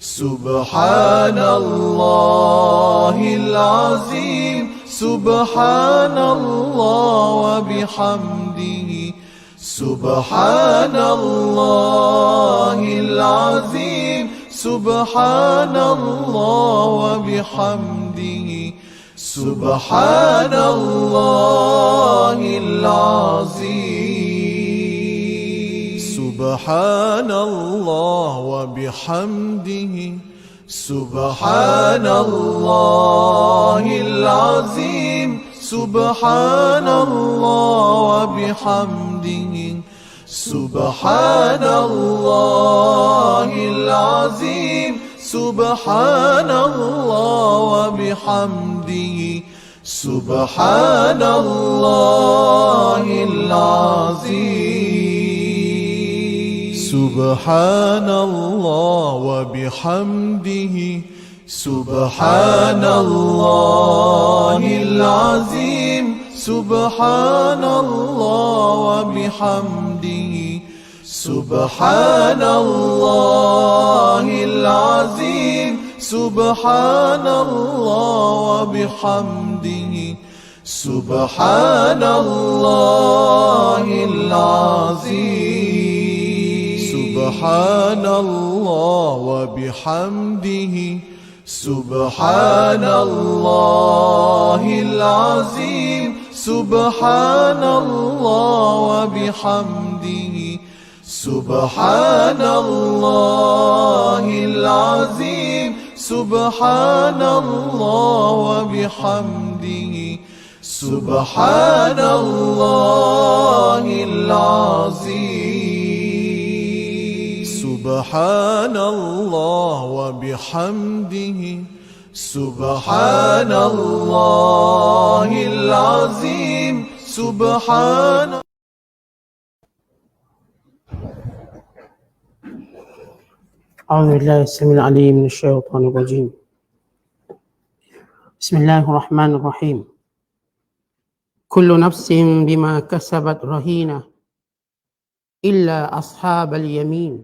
سبحان الله العظيم سبحان الله وبحمده سبحان الله العظيم سبحان الله وبحمده سبحان الله العظيم سبحان الله وبحمده سبحان الله العظيم سبحان الله وبحمده سبحان الله العظيم سبحان الله وبحمده سبحان الله العظيم سبحان الله وبحمده سبحان الله العظيم سبحان الله وبحمده سبحان الله العظيم سبحان الله وبحمده سبحان الله العظيم سبحان الله وبحمده سبحان الله العظيم سبحان الله وبحمده سبحان الله العظيم سبحان الله وبحمده سبحان الله العظيم سبحان الله وبحمده سبحان الله العظيم سبحان أعوذ بالله السميع العليم من الشيطان الرجيم. بسم الله الرحمن الرحيم. كل نفس بما كسبت رهينة إلا أصحاب اليمين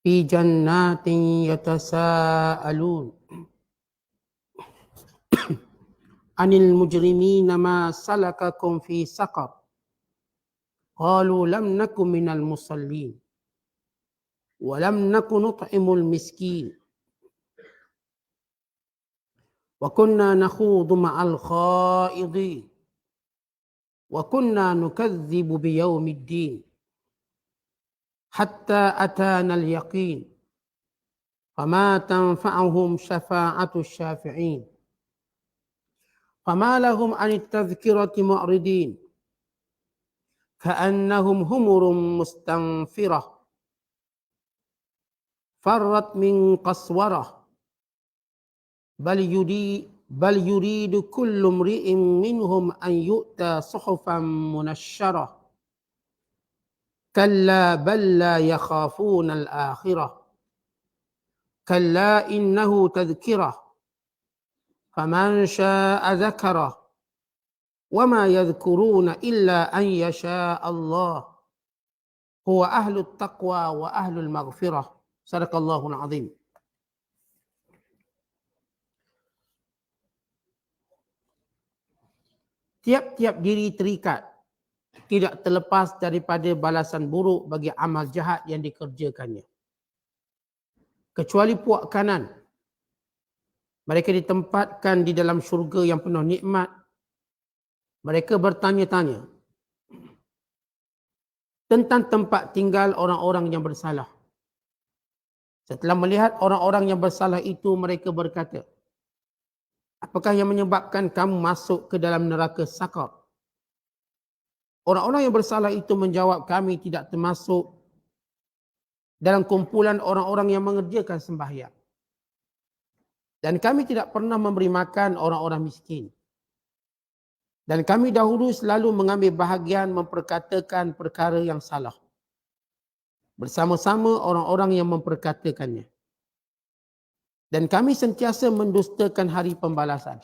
في جنات يتساءلون عن المجرمين ما سلككم في سقر قالوا لم نكن من المصلين ولم نكن نطعم المسكين وكنا نخوض مع الخائضين وكنا نكذب بيوم الدين حتى أتانا اليقين فما تنفعهم شفاعة الشافعين فما لهم عن التذكرة معرضين كأنهم همر مستنفرة فرت من قسورة بل يريد كل امرئ منهم أن يؤتى صحفا منشرة كلا بل لا يخافون الآخرة كلا إنه تذكرة فمن شاء ذكره وما يذكرون إلا أن يشاء الله هو أهل التقوى وأهل المغفرة. Sadaqallahul azim. Tiap-tiap diri terikat, tidak terlepas daripada balasan buruk bagi amal jahat yang dikerjakannya. Kecuali puak kanan. Mereka ditempatkan di dalam syurga yang penuh nikmat. Mereka bertanya-tanya tentang tempat tinggal orang-orang yang bersalah. Setelah melihat orang-orang yang bersalah itu, mereka berkata, apakah yang menyebabkan kamu masuk ke dalam neraka sakar? Orang-orang yang bersalah itu menjawab, kami tidak termasuk dalam kumpulan orang-orang yang mengerjakan sembahyang. Dan kami tidak pernah memberi makan orang-orang miskin. Dan kami dahulu selalu mengambil bahagian memperkatakan perkara yang salah bersama-sama orang-orang yang memperkatakannya. Dan kami sentiasa mendustakan hari pembalasan.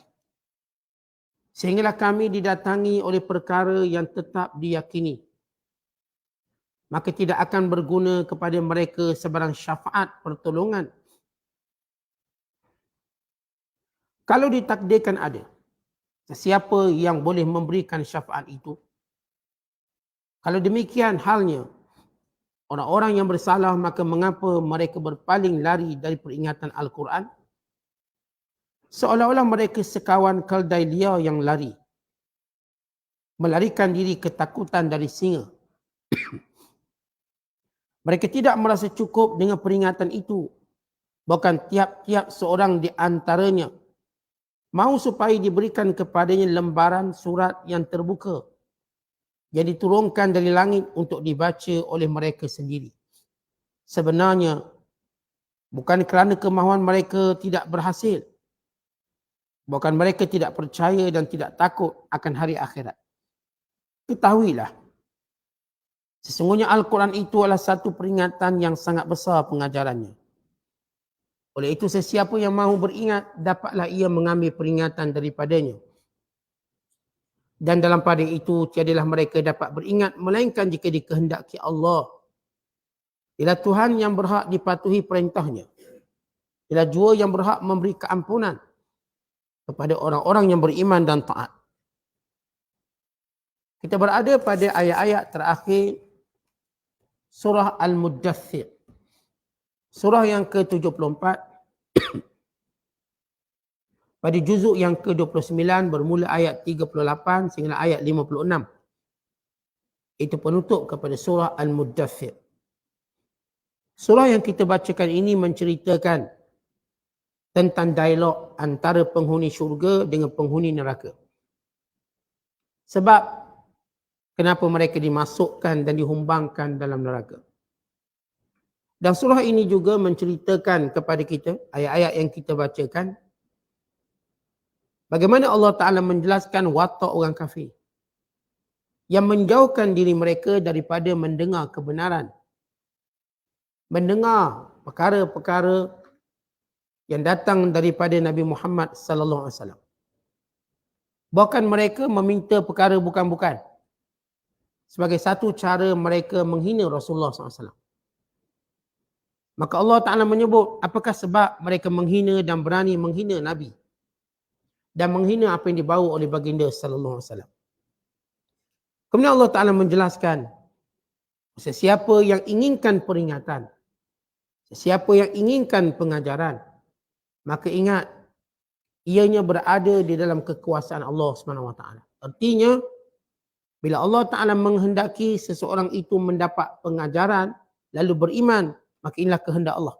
Sehinggalah kami didatangi oleh perkara yang tetap diyakini. Maka tidak akan berguna kepada mereka sebarang syafaat pertolongan Kalau ditakdirkan ada sesiapa yang boleh memberikan syafaat itu, kalau demikian halnya orang-orang yang bersalah, maka mengapa mereka berpaling lari dari peringatan Al-Quran? Seolah-olah mereka sekawan keldai liar yang lari, melarikan diri ketakutan dari singa. Mereka tidak merasa cukup dengan peringatan itu. Bahkan tiap-tiap seorang di antaranya mahu supaya diberikan kepadanya lembaran surat yang terbuka yang diturunkan dari langit untuk dibaca oleh mereka sendiri. Sebenarnya bukan kerana kemahuan mereka tidak berhasil, bukan mereka tidak percaya dan tidak takut akan hari akhirat. Ketahuilah, sesungguhnya Al-Quran itu adalah satu peringatan yang sangat besar pengajarannya. Oleh itu sesiapa yang mahu beringat, dapatlah ia mengambil peringatan daripadanya. Dan dalam pada itu tiadalah mereka dapat beringat melainkan jika dikehendaki Allah. Ialah Tuhan yang berhak dipatuhi perintahnya. Ialah jua yang berhak memberi keampunan kepada orang-orang yang beriman dan taat. Kita berada pada ayat-ayat terakhir surah Al-Muddathir. Surah yang ke-74 pada juzuk yang ke-29 bermula ayat 38 sehingga ayat 56. Itu penutup kepada surah Al-Muddathir. Surah yang kita bacakan ini menceritakan tentang dialog antara penghuni syurga dengan penghuni neraka. Sebab kenapa mereka dimasukkan dan dihumbangkan dalam neraka. Dan surah ini juga menceritakan kepada kita, ayat-ayat yang kita bacakan, bagaimana Allah Ta'ala menjelaskan watak orang kafir yang menjauhkan diri mereka daripada mendengar kebenaran, mendengar perkara-perkara yang datang daripada Nabi Muhammad sallallahu alaihi wasallam. Bahkan mereka meminta perkara bukan-bukan sebagai satu cara mereka menghina Rasulullah sallallahu alaihi wasallam. Maka Allah Ta'ala menyebut apakah sebab mereka menghina dan berani menghina Nabi dan menghina apa yang dibawa oleh baginda sallallahu alaihi wasallam. Kemudian Allah Ta'ala menjelaskan, sesiapa yang inginkan peringatan, sesiapa yang inginkan pengajaran, maka ingat ianya berada di dalam kekuasaan Allah Subhanahu Wa Ta'ala. Artinya bila Allah Ta'ala menghendaki seseorang itu mendapat pengajaran lalu beriman, maka inilah kehendak Allah.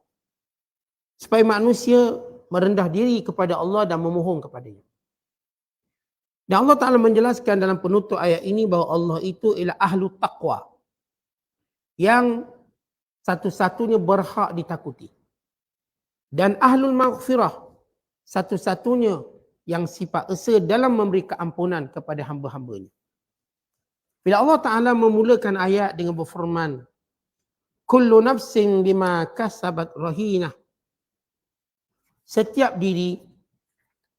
Supaya manusia merendah diri kepada Allah dan memohon kepadanya. Dan Allah Ta'ala menjelaskan dalam penutup ayat ini bahawa Allah itu ialah ahlu taqwa. Yang satu-satunya berhak ditakuti. Dan ahlul maghfirah. Satu-satunya yang sifat esa dalam memberi keampunan kepada hamba-hambanya. Bila Allah Ta'ala memulakan ayat dengan berfirman, kullu nafsin bima kasabat rahinah. Setiap diri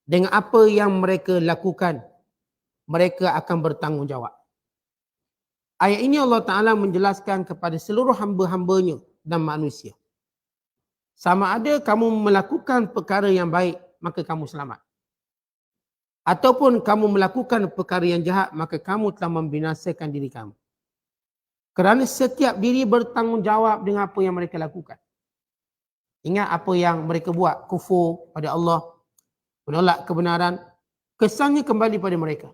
dengan apa yang mereka lakukan, mereka akan bertanggungjawab. Ayat ini Allah Ta'ala menjelaskan kepada seluruh hamba-hambanya dan manusia. Sama ada kamu melakukan perkara yang baik, maka kamu selamat. Ataupun kamu melakukan perkara yang jahat, maka kamu telah membinasakan diri kamu. Kerana setiap diri bertanggungjawab dengan apa yang mereka lakukan. Ingat apa yang mereka buat, kufur pada Allah, menolak kebenaran, kesannya kembali pada mereka.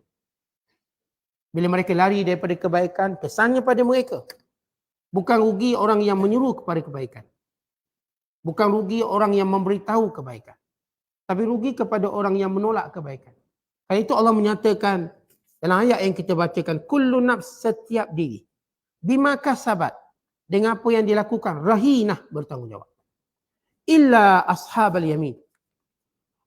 Bila mereka lari daripada kebaikan, kesannya pada mereka. Bukan rugi orang yang menyuruh kepada kebaikan. Bukan rugi orang yang memberitahu kebaikan. Tapi rugi kepada orang yang menolak kebaikan. Karena itu Allah menyatakan dalam ayat yang kita bacakan, kullu nafs, setiap diri, bima kasabat, dengan apa yang dilakukan, rahinah, bertanggungjawab. Illa ashabal yamin.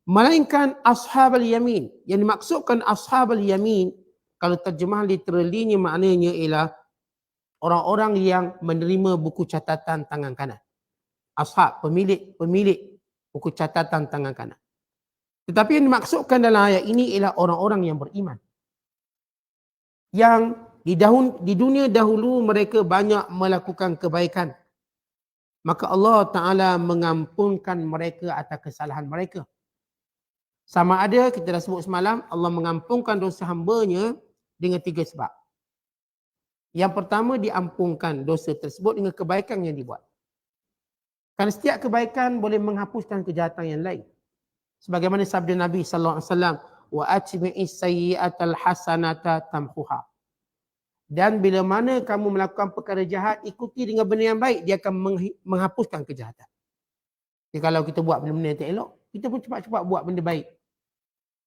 Melainkan ashabal yamin. Yang dimaksudkan ashabal yamin, kalau terjemah literalinya maknanya ialah orang-orang yang menerima buku catatan tangan kanan. Ashab, pemilik buku catatan tangan kanan. Tetapi yang dimaksudkan dalam ayat ini ialah orang-orang yang beriman. Yang di dunia dahulu mereka banyak melakukan kebaikan. Maka Allah Ta'ala mengampunkan mereka atas kesalahan mereka. Sama ada kita dah sebut semalam, Allah mengampunkan dosa hamba-Nya dengan 3 sebab. Yang pertama, diampunkan dosa tersebut dengan kebaikan yang dibuat. Kerana setiap kebaikan boleh menghapuskan kejahatan yang lain. Sebagaimana sabda Nabi sallallahu alaihi wasallam, wa atbi'is sayyi'atal hasanata tamhuha. Dan bila mana kamu melakukan perkara jahat, ikuti dengan benda yang baik, dia akan menghapuskan kejahatan. Jadi kalau kita buat benda-benda yang tak elok, kita pun cepat-cepat buat benda baik.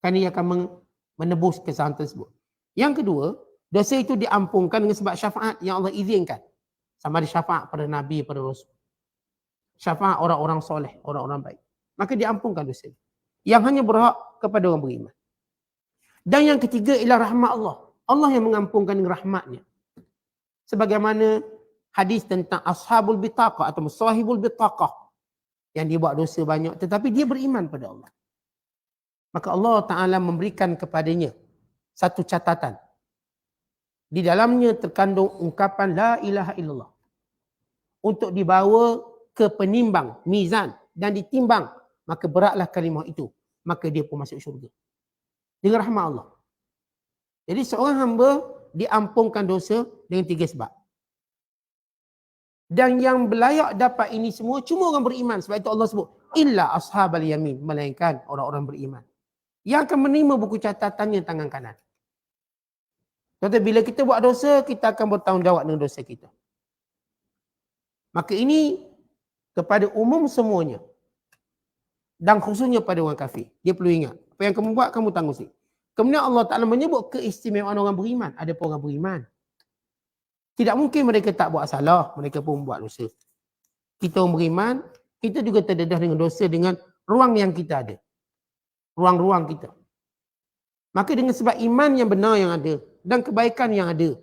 Kerana ia akan menebus kesalahan tersebut. Yang kedua, dosa itu diampunkan dengan sebab syafaat yang Allah izinkan. Sama ada syafaat pada Nabi, pada Rasul. Syafaat orang-orang soleh, orang-orang baik. Maka diampunkan dosa. Yang hanya berhak kepada orang beriman. Dan yang ketiga ialah rahmat Allah. Allah yang mengampunkan dengan rahmatnya. Sebagaimana hadis tentang ashabul bitaqah atau sahibul bitaqah. Yang dia buat dosa banyak tetapi dia beriman pada Allah. Maka Allah Ta'ala memberikan kepadanya satu catatan. Di dalamnya terkandung ungkapan la ilaha illallah. Untuk dibawa ke penimbang, mizan dan ditimbang. Maka beratlah kalimah itu. Maka dia pun masuk syurga. Dengan rahmat Allah. Jadi seorang hamba diampunkan dosa dengan 3 sebab. Dan yang belayak dapat ini semua cuma orang beriman. Sebab itu Allah sebut illa ashabal yamin, melainkan orang-orang beriman yang akan menerima buku catatannya tangan kanan. Contoh, bila kita buat dosa, kita akan bertanggungjawab dengan dosa kita. Maka ini kepada umum semuanya. Dan khususnya pada orang kafir. Dia perlu ingat. Apa yang kamu buat, kamu tanggung sendiri. Kemudian Allah Ta'ala menyebut keistimewaan orang beriman. Ada pun orang beriman. Tidak mungkin mereka tak buat salah. Mereka pun buat dosa. Kita orang beriman, kita juga terdedah dengan dosa dengan ruang yang kita ada. Ruang-ruang kita. Maka dengan sebab iman yang benar yang ada. Dan kebaikan yang ada.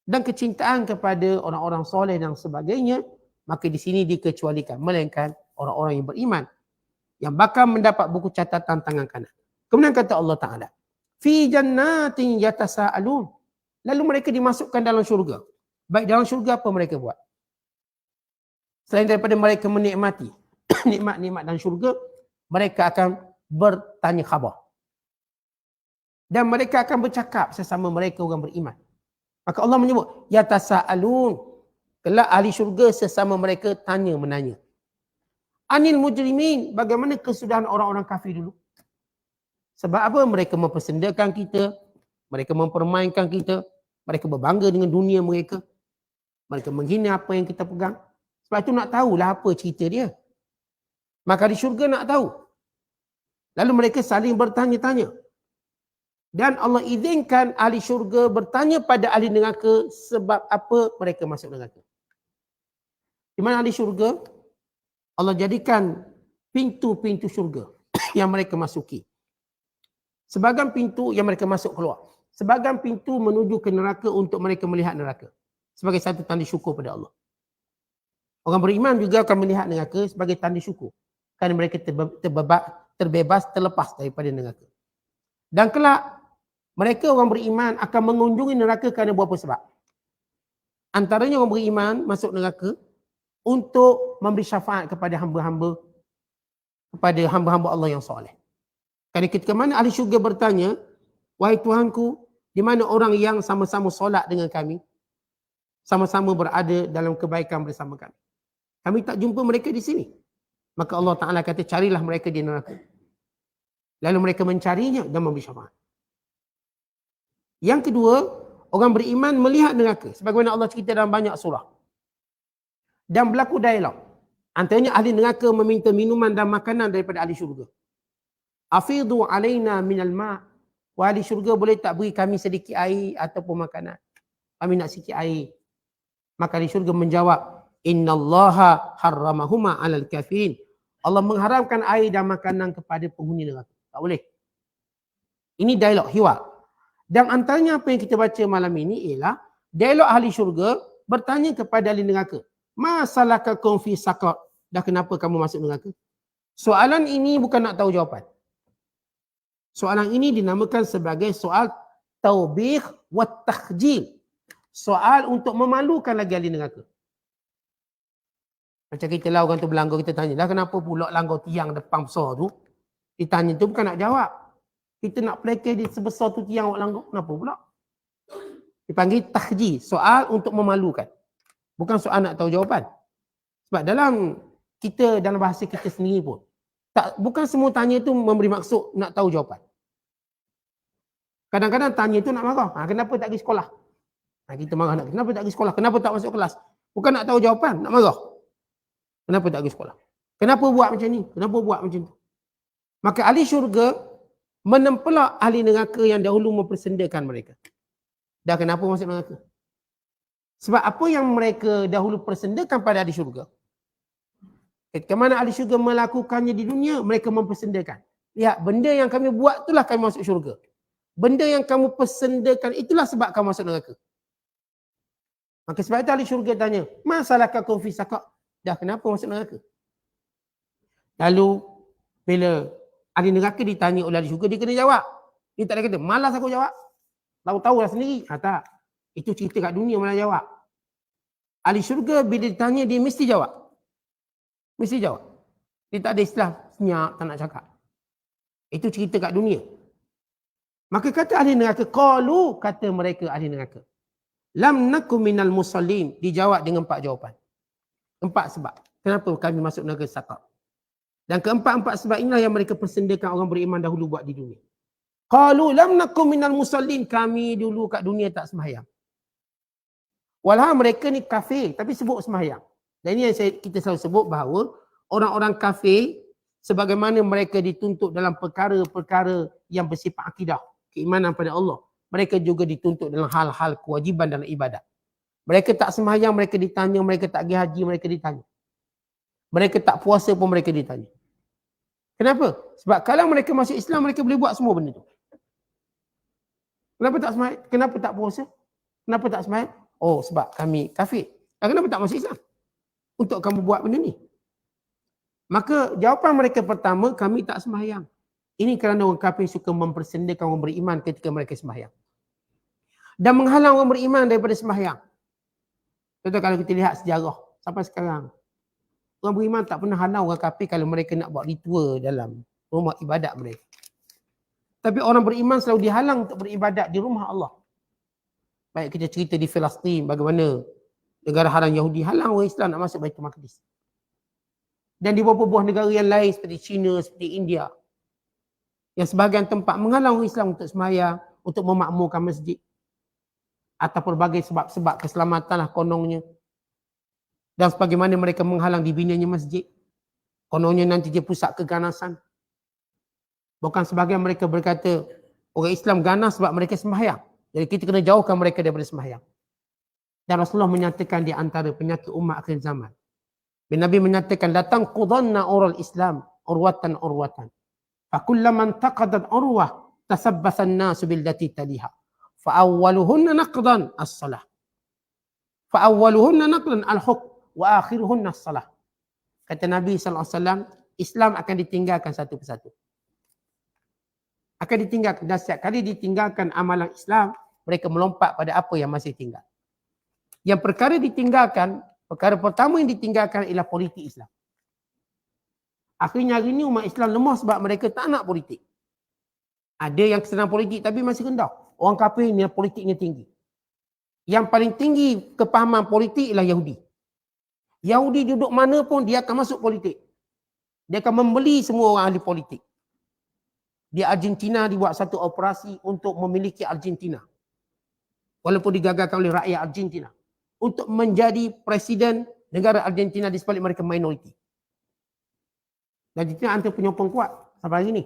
Dan kecintaan kepada orang-orang soleh dan sebagainya. Maka di sini dikecualikan. Melainkan orang-orang yang beriman. Yang bakal mendapat buku catatan tangan kanan. Kemudian kata Allah Ta'ala. Fi jannatin yatasa'alun. Lalu mereka dimasukkan dalam syurga. Baik dalam syurga apa mereka buat? Selain daripada mereka menikmati nikmat-nikmat dalam syurga, mereka akan bertanya khabar. Dan mereka akan bercakap sesama mereka orang beriman. Maka Allah menyebut, yatasa'alun. Kelak ahli syurga sesama mereka tanya menanya. Anil mujrimin, bagaimana kesudahan orang-orang kafir dulu? Sebab apa? Mereka mempersendakan kita, mereka mempermainkan kita, mereka berbangga dengan dunia mereka, mereka menghina apa yang kita pegang. Sebab itu nak tahulah apa cerita dia. Maka di syurga nak tahu. Lalu mereka saling bertanya-tanya. Dan Allah izinkan ahli syurga bertanya pada ahli neraka sebab apa mereka masuk neraka. Di mana ahli syurga? Allah jadikan pintu-pintu syurga yang mereka masuki. Sebahagian pintu yang mereka masuk keluar. Sebahagian pintu menuju ke neraka untuk mereka melihat neraka. Sebagai satu tanda syukur pada Allah. Orang beriman juga akan melihat neraka sebagai tanda syukur. Kerana mereka terbebas, terlepas daripada neraka. Dan kelak, mereka orang beriman akan mengunjungi neraka kerana beberapa sebab. Antaranya orang beriman masuk neraka untuk memberi syafaat kepada hamba-hamba Allah yang soleh. Kerana ketika mana ahli syurga bertanya, wahai Tuhanku, di mana orang yang sama-sama solat dengan kami, sama-sama berada dalam kebaikan bersama kami. Kami tak jumpa mereka di sini. Maka Allah Ta'ala kata, carilah mereka di neraka. Lalu mereka mencarinya dan memberi syafaat. Yang kedua, orang beriman melihat neraka. Sebagaimana Allah cerita dalam banyak surah. Dan berlaku dialog. Antaranya ahli neraka meminta minuman dan makanan daripada ahli syurga. Afidu alaina minal ma'. Wahai ahli syurga, boleh tak beri kami sedikit air ataupun makanan? Kami nak sikit air. Maka ahli syurga menjawab, innallaha harramahuma 'alal kafirin. Allah mengharamkan air dan makanan kepada penghuni neraka. Tak boleh. Ini dialog, hiwar. Dan antaranya apa yang kita baca malam ini ialah dialog ahli syurga bertanya kepada ahli neraka. Ma salakakum fi saqar? Dah kenapa kamu masuk neraka? Soalan ini bukan nak tahu jawapan. Soalan ini dinamakan sebagai soal taubih wa takhjil. Soal untuk memalukan lagi ahli neraka. Macam kita lah orang tu berlanggar, kita tanya, dah kenapa pula langgar tiang depan besar tu? Ditanya tu bukan nak jawab. Kita nak pelekeh dia sebesar tu tiang awak langgar. Kenapa pula? Dipanggil takhji. Soal untuk memalukan. Bukan soal nak tahu jawapan. Sebab dalam bahasa kita sendiri pun, bukan semua tanya tu memberi maksud nak tahu jawapan. Kadang-kadang tanya tu nak marah. Kenapa tak pergi sekolah? Kita marah nak. Kenapa tak pergi sekolah? Kenapa tak masuk kelas? Bukan nak tahu jawapan, nak marah. Kenapa tak pergi sekolah? Kenapa buat macam ni? Kenapa buat macam tu? Maka ahli syurga menempelak ahli neraka yang dahulu mempersendakan mereka. Dah kenapa masuk neraka? Sebab apa yang mereka dahulu persendakan pada ahli syurga, ketika mana ahli syurga melakukannya di dunia, mereka mempersendakan. Lihat, benda yang kami buat itulah kami masuk syurga. Benda yang kamu persendakan itulah sebab kamu masuk neraka. Maka sebab itu ahli syurga tanya, masalahkakum fi saqar? Dah kenapa masuk neraka? Lalu bila ahli neraka ditanya oleh ahli syurga, dia kena jawab. Dia tak ada kata, malas aku jawab. Tahu-tahulah sendiri. Tak. Itu cerita kat dunia malah jawab. Ahli syurga bila ditanya, dia mesti jawab. Mesti jawab. Dia tak ada istilah senyap, tak nak cakap. Itu cerita kat dunia. Maka kata ahli neraka, qalu, kata mereka ahli neraka, lam nakum minal musallin. Dijawab dengan 4 jawapan. 4 sebab. Kenapa kami masuk neraka saqar? Dan keempat-empat sebab inilah yang mereka persendakan orang beriman dahulu buat di dunia. Qalu lam nakum minal musallin. Kami dulu kat dunia tak sembahyang. Walau mereka ni kafir tapi sebut sembahyang. Dan ini yang kita selalu sebut bahawa orang-orang kafir sebagaimana mereka dituntut dalam perkara-perkara yang bersifat akidah, keimanan pada Allah, mereka juga dituntut dalam hal-hal kewajiban dalam ibadat. Mereka tak sembahyang, mereka ditanya. Mereka tak pergi haji, mereka ditanya. Mereka tak puasa pun mereka ditanya. Kenapa? Sebab kalau mereka masuk Islam, mereka boleh buat semua benda tu. Kenapa tak sembahyang? Kenapa tak puasa? Kenapa tak sembahyang? Oh, sebab kami kafir. Kenapa tak masuk Islam? Untuk kamu buat benda ni. Maka jawapan mereka pertama, kami tak sembahyang. Ini kerana orang kafir suka mempersendakan orang beriman ketika mereka sembahyang. Dan menghalang orang beriman daripada sembahyang. Contoh kalau kita lihat sejarah sampai sekarang. Orang beriman tak pernah halang orang kafir kalau mereka nak buat ritual dalam rumah ibadat mereka. Tapi orang beriman selalu dihalang untuk beribadat di rumah Allah. Baik kita cerita di Palestin bagaimana negara haram Yahudi halang orang Islam nak masuk Baitul Maqdis. Dan di beberapa buah negara yang lain seperti China, seperti India, yang sebahagian tempat menghalang orang Islam untuk sembahyang, untuk memakmurkan masjid. Atau pelbagai sebab-sebab keselamatan lah konongnya. Dan sebagaimana mereka menghalang dibinanya masjid. Kononnya nanti dia pusat keganasan. Bukan sebagian mereka berkata, orang Islam ganas sebab mereka sembahyang. Jadi kita kena jauhkan mereka daripada sembahyang. Dan Rasulullah menyatakan di antara penyakit umat akhir zaman. Nabi menyatakan, datang qudanna ural Islam, urwatan urwatan. Fakullaman taqadat urwah, tasabbasan nasu billati taliha. Fa'awwaluhunna naqdan as-salah. Fa'awwaluhunna naqdan al-hukm. Wa akhiruhunna as-salah. Kata Nabi SAW, Islam akan ditinggalkan satu persatu. Akan ditinggalkan. Dan setiap kali ditinggalkan amalan Islam, mereka melompat pada apa yang masih tinggal. Yang perkara ditinggalkan, perkara pertama yang ditinggalkan ialah politik Islam. Akhirnya hari ini umat Islam lemah sebab mereka tak nak politik. Ada yang senang politik tapi masih rendah. Orang kafir ni politiknya tinggi. Yang paling tinggi kepahaman politik ialah Yahudi. Yahudi duduk mana pun dia akan masuk politik. Dia akan membeli semua orang ahli politik. Di Argentina dibuat satu operasi untuk memiliki Argentina. Walaupun digagalkan oleh rakyat Argentina. Untuk menjadi presiden negara Argentina di sebalik mereka minoriti. Dan Argentina antara penyokong kuat sampai hari ini.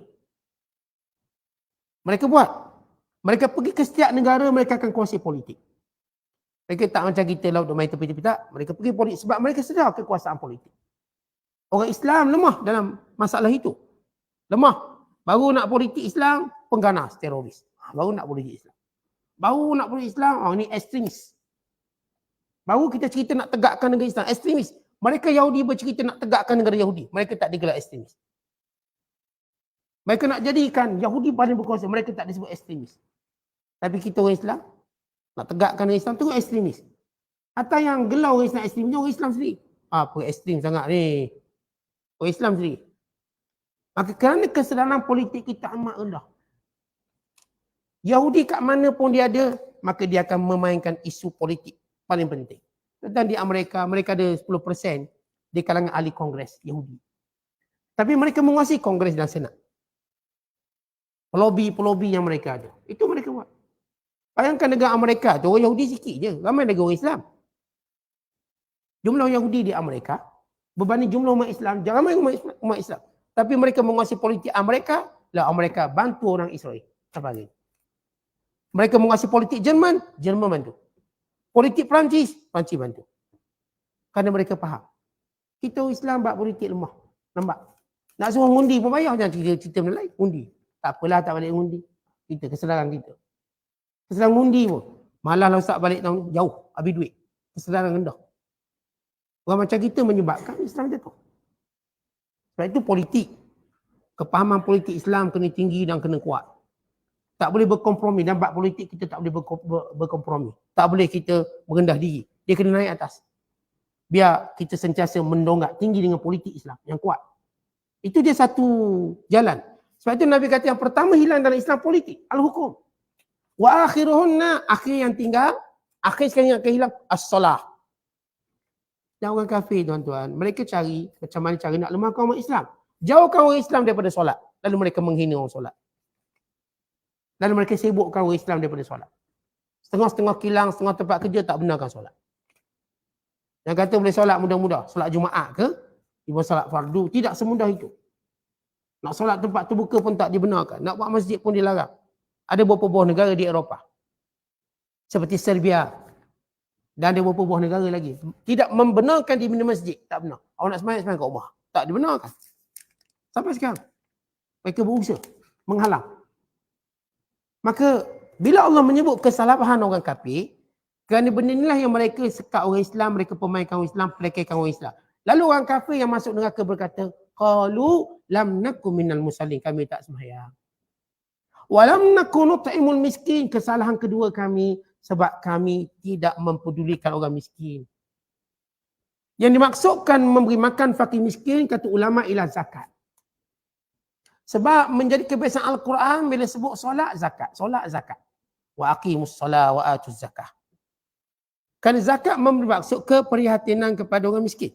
Mereka buat. Mereka pergi ke setiap negara, mereka akan kuasai politik. Mereka tak macam kita lah untuk main tepi-tepi tak. Mereka pergi politik sebab mereka sedar kekuasaan politik. Orang Islam lemah dalam masalah itu. Lemah. Baru nak politik Islam, pengganas, teroris. Baru nak politik Islam. Baru nak politik Islam, ni ekstremis. Baru kita cerita nak tegakkan negara Islam, ekstremis. Mereka Yahudi bercerita nak tegakkan negara Yahudi. Mereka tak digelar ekstremis. Mereka nak jadikan Yahudi paling berkuasa, mereka tak disebut ekstremis. Tapi kita orang Islam, nak tegakkan Islam tu ekstremis. Atau yang gelar orang Islam ekstremis, orang Islam sendiri. Apa ekstrim sangat ni? Orang Islam sendiri. Maka kerana kesedaran politik kita amat rendah. Yahudi kat mana pun dia ada, maka dia akan memainkan isu politik paling penting. Dan di Amerika, mereka ada 10% di kalangan ahli kongres Yahudi. Tapi mereka menguasai kongres dan senat. Pelobi-pelobi yang mereka ada. Itu mereka buat. Bayangkan negara Amerika tu, orang Yahudi sikit je. Ramai negara orang Islam. Jumlah Yahudi di Amerika berbanding jumlah umat Islam, ramai umat Islam. Tapi mereka menguasai politik Amerika, lah Amerika bantu orang Israel. Apa lagi? Mereka menguasai politik Jerman, Jerman bantu. Politik Perancis, Perancis bantu. Kerana mereka faham. Kita orang Islam buat politik lemah. Nampak? Nak suruh ngundi pun payah. Jangan cerita benda lain. Undi. Tak apalah tak balik undi. Kita, kesedaran kita. Kesedaran undi pun. Malah lah ustaz balik tahun jauh. Habis duit. Kesedaran rendah. Orang macam kita menyebabkan Islam jatuh. Sebab itu politik. Kepahaman politik Islam kena tinggi dan kena kuat. Tak boleh berkompromi. Dan bab politik kita tak boleh berkompromi. Tak boleh kita merendah diri. Dia kena naik atas. Biar kita sentiasa mendongak tinggi dengan politik Islam yang kuat. Itu dia satu jalan. Sebab itu Nabi kata yang pertama hilang dalam Islam politik. Al-hukum. Wa akhiruhunna. Akhir yang tinggal. Akhir sekali yang akan hilang. As-salah. Dan orang kafir tuan-tuan. Mereka cari macam mana cara nak lemahkan umat Islam. Jauhkan orang Islam daripada solat. Lalu mereka menghina orang solat. Lalu mereka sibukkan orang Islam daripada solat. Setengah-setengah kilang, setengah tempat kerja tak benarkan solat. Yang kata boleh solat mudah-mudah. Solat Jumaat ke? Ibu solat fardu. Tidak semudah itu. Nak solat tempat terbuka pun tak dibenarkan. Nak buat masjid pun dilarang. Ada beberapa buah negara di Eropah. Seperti Serbia. Dan ada beberapa buah negara lagi. Tidak membenarkan di masjid. Tak benar. Awak nak sembahyang kat rumah. Tak dibenarkan. Sampai sekarang. Mereka berusaha menghalang. Maka bila Allah menyebut kesalahan orang kafir, kerana benda inilah yang mereka sekat orang Islam, mereka pemainkan orang Islam, pelekehkan orang Islam. Lalu orang kafir yang masuk neraka berkata, qalu lam nakum minal musallin, kami tak sembahyang. Wa lam nakun nut'imul miskin, kesalahan kedua kami sebab kami tidak mempedulikan orang miskin. Yang dimaksudkan memberi makan fakir miskin kata ulama ialah zakat. Sebab menjadi kebiasaan Al-Quran bila sebut solat zakat. Solat zakat. Wa aqimus solat wa atuz zakah. Kerana zakat memberi maksud keprihatinan kepada orang miskin.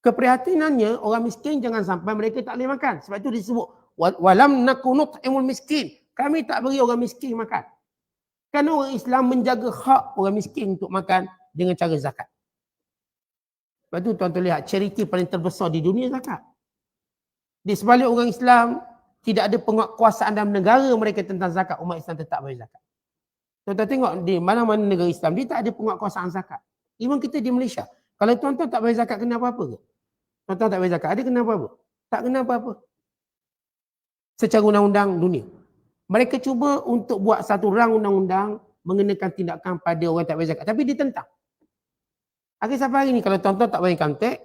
Keprihatinannya orang miskin jangan sampai mereka tak boleh makan. Sebab itu disebut walam nakunut imul miskin. Kami tak beri orang miskin makan. Kerana orang Islam menjaga hak orang miskin untuk makan dengan cara zakat. Sebab itu tuan-tuan lihat charity paling terbesar di dunia zakat. Di sebalik orang Islam tidak ada penguatkuasaan dalam negara mereka tentang zakat, umat Islam tetap bayar zakat. Tuan-tuan tengok di mana-mana negara Islam dia tak ada penguatkuasaan zakat. Even kita di Malaysia, kalau tuan-tuan tak bayar zakat kena apa-apa ke? Tuan-tuan tak bayar zakat ada kena apa-apa? Tak kena apa-apa. Secara undang-undang dunia. Mereka cuba untuk buat satu rang undang-undang mengenakan tindakan pada orang tak bayar zakat, tapi ditentang. Akhir sampai hari ni kalau tuan-tuan tak bayar income tax,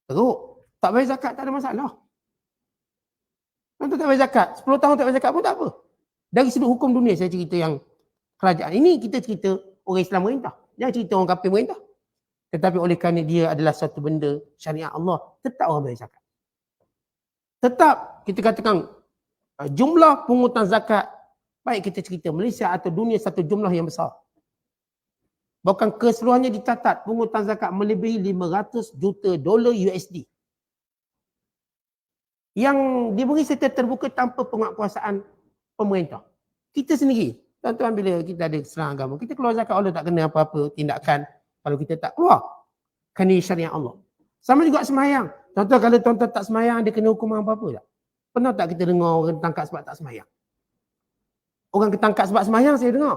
teruk. Tak bayar zakat tak ada masalah. Tuan-tuan tak bayar zakat, 10 tahun tak bayar zakat pun tak apa. Dari sudut hukum dunia saya cerita yang kerajaan. Ini kita cerita orang Islam merintah. Jangan cerita orang kafir merintah. Tetapi oleh kerana dia adalah satu benda syariat Allah, tetap orang bayar zakat. Tetap kita katakan jumlah pungutan zakat, baik kita cerita Malaysia atau dunia, satu jumlah yang besar. Bahkan keseluruhannya dicatat pungutan zakat melebihi 500 juta dolar USD. Yang diberi secara terbuka tanpa penguatkuasaan pemerintah. Kita sendiri, tuan-tuan bila kita ada serang agama, kita keluar zakat Allah tak kena apa-apa tindakan kalau kita tak keluar. Kerana syariat Allah. Sama juga sembahyang. Tuan-tuan kalau tuan-tuan tak sembahyang, dia kena hukuman apa-apa tak? Pernah tak kita dengar orang ditangkap sebab tak sembahyang? Orang ketangkap sebab sembahyang saya dengar.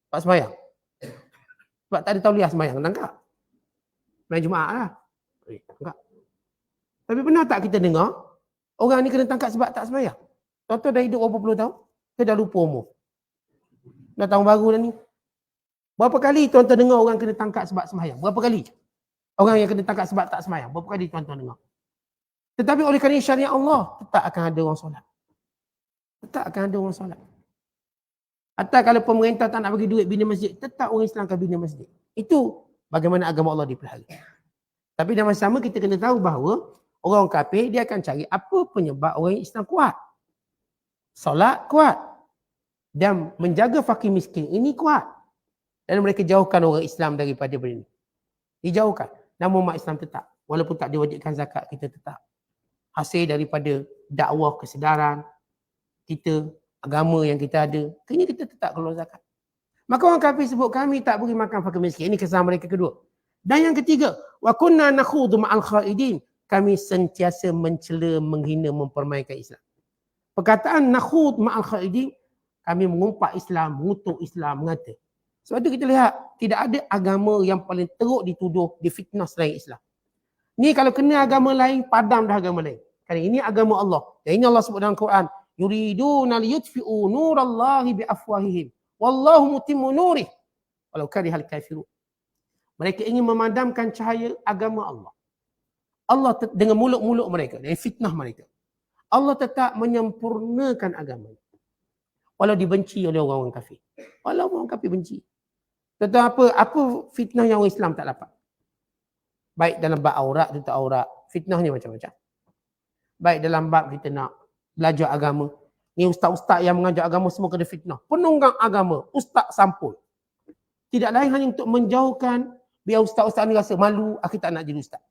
Sebab sembahyang. Sebab tak ada tauliah sembahyang, tangkap. Main Jumaat lah. Tangkap. Tapi pernah tak kita dengar orang ni kena tangkap sebab tak sembahyang? Tuan-tuan dah hidup berapa puluh tahun? Kita dah lupa umur. Dah tahun baru dah ni. Berapa kali tuan-tuan dengar orang kena tangkap sebab sembahyang? Berapa kali? Orang yang kena tangkap sebab tak sembahyang. Berapa kali tuan-tuan dengar? Tetapi oleh kerana syariat Allah, tetap akan ada orang solat. Tetap akan ada orang solat. Atau kalau pemerintah tak nak bagi duit bina masjid, tetap orang Islam akan bina masjid. Itu bagaimana agama Allah dipelihara. Tapi dalam masa sama kita kena tahu bahawa Orang kafir dia akan cari apa penyebab orang Islam kuat. Solat kuat. Dan menjaga fakir miskin ini kuat. Dan mereka jauhkan orang Islam daripada benda ini. Dijauhkan. Namun umat Islam tetap. Walaupun tak diwajibkan zakat, kita tetap. Hasil daripada dakwah kesedaran kita, agama yang kita ada, kini kita tetap keluar zakat. Maka orang kafir sebut kami tak beri makan fakir miskin. Ini kesalahan mereka kedua. Dan yang ketiga, wa kunna nakhudu ma'al khaidin. Kami sentiasa mencela, menghina, mempermainkan Islam. Perkataan nakhud ma'al khaidin, kami mengumpat Islam, mengutuk Islam, mengata. Sebab itu kita lihat, tidak ada agama yang paling teruk dituduh, difitnah selain Islam. Ni kalau kena agama lain, padam dah agama lain. Kerana ini agama Allah. Dan ini Allah sebut dalam Quran, yuriduna liyutfi'u nurallahi biafwahihim. Wallahu mutimmu nurih. Walau karihal kafirun. Mereka ingin memadamkan cahaya agama Allah. Allah dengan mulut-mulut mereka, dengan fitnah mereka. Allah tetap menyempurnakan agama. Walau dibenci oleh orang-orang kafir. Walau orang kafir benci. Tetapi apa fitnah yang orang Islam tak dapat? Baik dalam bab aurat, tentang aurat. Fitnahnya macam-macam. Baik dalam bab kita nak belajar agama. Ni ustaz-ustaz yang mengajar agama semua kena fitnah. Penunggang agama, ustaz sampul. Tidak lain hanya untuk menjauhkan biar ustaz-ustaz ni rasa malu, aku tak nak jadi ustaz.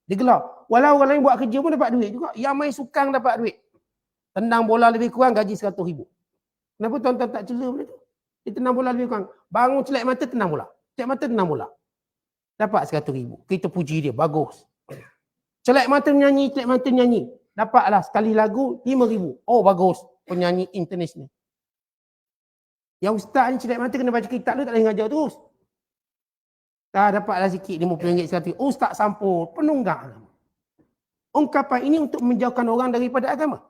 Dia gelar. Walau orang lain buat kerja pun dapat duit juga. Yang main sukang dapat duit. Tendang bola lebih kurang gaji 100,000. Kenapa tuan-tuan tak cela benda tu? Dia tendang bola lebih kurang. Bangun celak mata tendang bola. Celak mata tendang bola. Dapat 100,000. Kita puji dia. Bagus. Celak mata menyanyi, celak mata menyanyi. Dapatlah sekali lagu 5,000. Oh bagus. Penyanyi international. Yang ustaz ni celak mata kena baca kitab tu tak boleh ngajar terus. Tak dapatlah sikit RM50 100. Ustaz sampul. Penunggang agama. Ungkapan ini untuk menjauhkan orang daripada agama.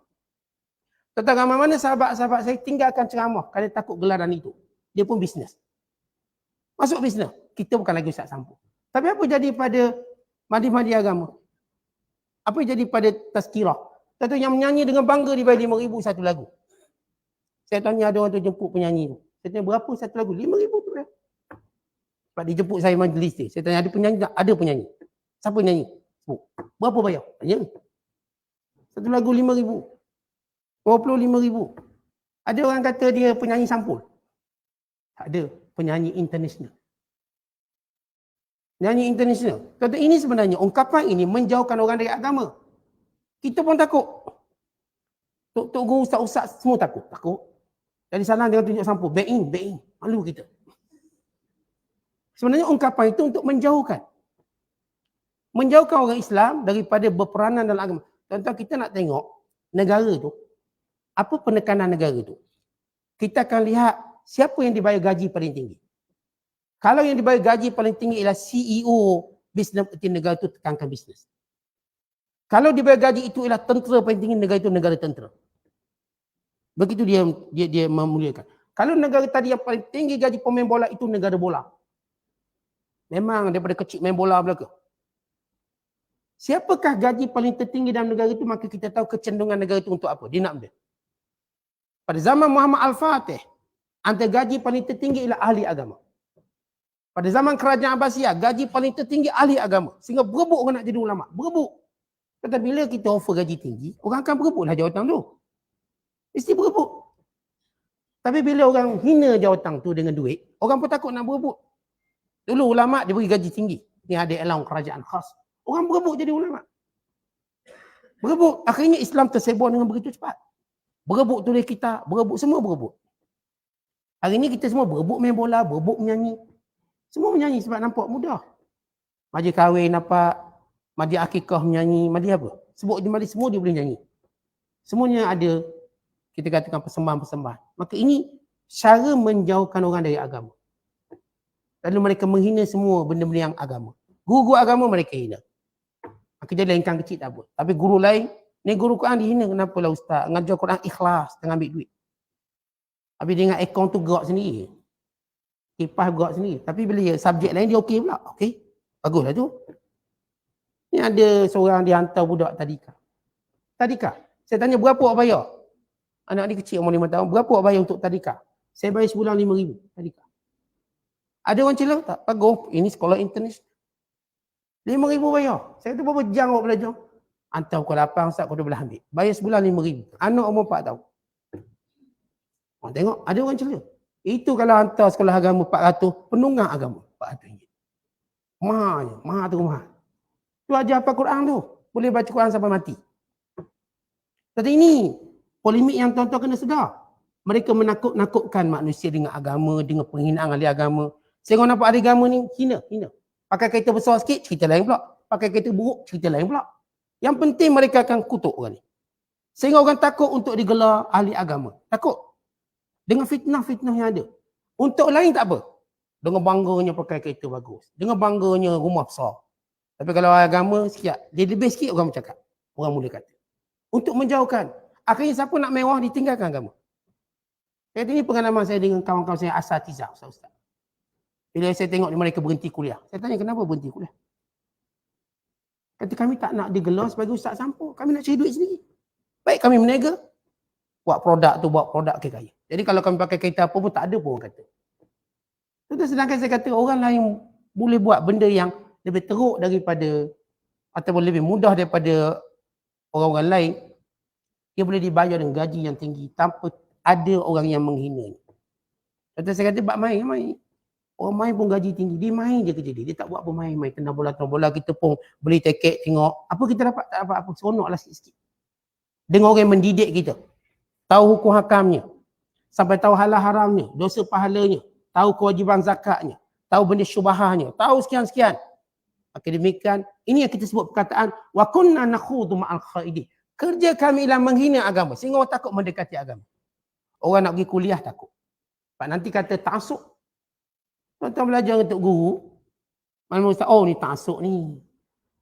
Tentang mana sahabat-sahabat saya tinggalkan ceramah kerana takut gelaran itu. Dia pun bisnes. Masuk bisnes. Kita bukan lagi ustaz sampul. Tapi apa jadi pada madi-madi agama? Apa jadi pada tazkirah? Satu yang menyanyi dengan bangga dibayar RM5,000 satu lagu. Saya tanya ada orang tu jemput penyanyi tu. Saya tanya berapa satu lagu? RM5,000 tu ya. Sebab dia jemput saya majlis dia. Saya tanya ada penyanyi tak? Ada penyanyi. Siapa nyanyi? Oh, berapa bayar? Tanya. Satu lagu RM5,000. RM25,000. Ada orang kata dia penyanyi sampul. Tak ada. Penyanyi international. Penyanyi international. Kata ini sebenarnya ungkapan ini menjauhkan orang dari agama. Kita pun takut. Tok guru ustaz-ustaz semua takut. Takut. Jadi salah dia tunjuk sampul. Back in. Malu kita. Sebenarnya ungkapan itu untuk menjauhkan. Menjauhkan orang Islam daripada berperanan dalam agama. Tuan-tuan kita nak tengok negara tu. Apa penekanan negara tu? Kita akan lihat siapa yang dibayar gaji paling tinggi. Kalau yang dibayar gaji paling tinggi ialah CEO bisnes negara itu tekankan bisnes. Kalau dibayar gaji itu ialah tentera paling tinggi, negara itu negara tentera. Begitu dia memuliakan. Kalau negara tadi yang paling tinggi gaji pemain bola itu negara bola. Memang daripada kecil main bola belaka. Siapakah gaji paling tertinggi dalam negara itu, maka kita tahu kecenderungan negara itu untuk apa. Dia nak benda. Pada zaman Muhammad Al-Fatih, antara gaji paling tertinggi ialah ahli agama. Pada zaman kerajaan Abbasiyah, gaji paling tertinggi ahli agama. Sehingga berebut orang nak jadi ulama. Berebut. Kata bila kita offer gaji tinggi, orang akan berebutlah jawatan tu. Mesti berebut. Tapi bila orang hina jawatan tu dengan duit, orang pun takut nak berebut. Dulu ulama dia beri gaji tinggi. Ni ada allowance kerajaan khas. Orang berebut jadi ulama. Berebut. Akhirnya Islam tersebar dengan begitu cepat. Berebut tulis kitab, berebut, semua berebut. Hari ni kita semua berebut main bola, berebut menyanyi. Semua menyanyi sebab nampak mudah. Majlis kahwin dapat, majlis akikah menyanyi, majlis apa? Sebut di majlis semua dia boleh nyanyi. Semuanya ada, kita katakan persembahan-persembahan. Maka ini cara menjauhkan orang dari agama. Lalu mereka menghina semua benda-benda yang agama. Guru-guru agama mereka hina. Maka jadi lengkang kecil tak apa. Tapi guru lain, ni guru Quran dihina. Kenapalah ustaz? Ngajar Quran ikhlas, tengah ambil duit. Habis dia ingat akaun tu gerak sendiri. Kipas gerak sendiri. Tapi bila subjek lain dia okey pula. Okey. Baguslah tu. Ni ada seorang dia hantar budak tadika. Tadika. Saya tanya berapa awak bayar? Anak ni kecil umur 5 tahun. Berapa awak bayar untuk tadika? Saya bayar sebulan 5,000 tadika. Ada orang cela tak? Bagus. Ini sekolah international. 5,000 bayar. Saya tu berapa jam awak belajar? Hantar pukul 8, Ustaz kau dah boleh ambil. Bayar sebulan RM5,000. Anak umur 4 tahun. Tengok, ada orang celah. Itu kalau hantar sekolah agama 400, penunggang agama RM400. Mahalnya, mahal tu mahal. Tu ajar apa Quran tu. Boleh baca Quran sampai mati. Tapi ini, polemik yang tuan-tuan kena sedar. Mereka menakut-nakutkan manusia dengan agama, dengan penghinaan ahli agama. Sehingga nampak ahli agama ni hina. Pakai kereta besar sikit, cerita lain pula. Pakai kereta buruk, cerita lain pula. Yang penting mereka akan kutuk orang ni. Sehingga orang takut untuk digelar ahli agama. Takut. Dengan fitnah-fitnah yang ada. Untuk lain tak apa. Dengan bangganya pakai kereta bagus. Dengan bangganya rumah besar. Tapi kalau agama sikit, dia lebih sikit orang bercakap. Orang mula kata. Untuk menjauhkan. Akhirnya siapa nak mewah ditinggalkan agama. Ini pengalaman saya dengan kawan-kawan saya asatizah, Ustaz. Bila saya tengok mereka berhenti kuliah. Saya tanya kenapa berhenti kuliah? Kata kami tak nak digelar sebagai ustaz sampul. Kami nak cari duit sendiri. Baik kami meniaga. Buat produk kaya. Jadi kalau kami pakai kereta apa pun tak ada pun orang kata. Sedangkan saya kata orang lain boleh buat benda yang lebih teruk daripada ataupun lebih mudah daripada orang-orang lain. Dia boleh dibayar dengan gaji yang tinggi tanpa ada orang yang menghina. Kata saya kata buat main. Orang main pun gaji tinggi. Dia main je kerja dia. Dia tak buat apa main. Kena bola kita pun beli tiket tengok. Apa kita dapat? Tak dapat apa. Seronoklah sikit-sikit. Dengan orang yang mendidik kita. Tahu hukum hakamnya. Sampai tahu halal haramnya. Dosa pahalanya. Tahu kewajiban zakatnya. Tahu benda syubahahnya. Tahu sekian-sekian. Maka demikian. Ini yang kita sebut perkataan. Wa kunna nakhudu ma'al khaidin. Kerja kami ialah menghina agama. Sehingga orang takut mendekati agama. Orang nak pergi kuliah takut. Sebab nanti kata ta'asuk. Tuan-tuan belajar untuk guru, mana ustaz, oh ni ta'asuk ni.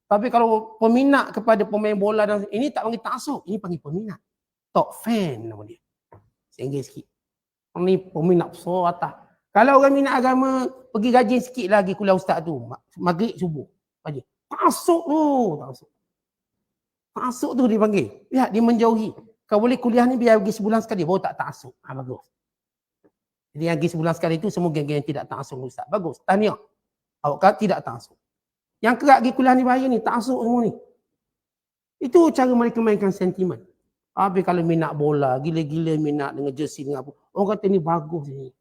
Tapi kalau peminat kepada pemain bola dan ini tak panggil ta'asuk, ini panggil peminat. Top fan nama dia. Sehingga sikit. Ni peminat besar atas. Kalau orang minat agama, pergi gaji sikit lagi kuliah ustaz tu. Maghrib subuh. Gaji. Ta'asuk tu. Ta'asuk tu dipanggil. Lihat, dia menjauhi. Kau boleh kuliah ni biar pergi sebulan sekali, baru tak ta'asuk. Bagus. Jadi yang pergi sebulan sekali itu semua geng-geng yang tidak ta'asuk ustaz. Bagus. Tahniah. Awak tidak ta'asuk. Yang kerap pergi kuliah ni bahaya ni. Ta'asuk semua ni. Itu cara mereka mainkan sentimen. Habis kalau minat bola, gila-gila minat dengan jersey dengan apa. Orang kata ni bagus ni.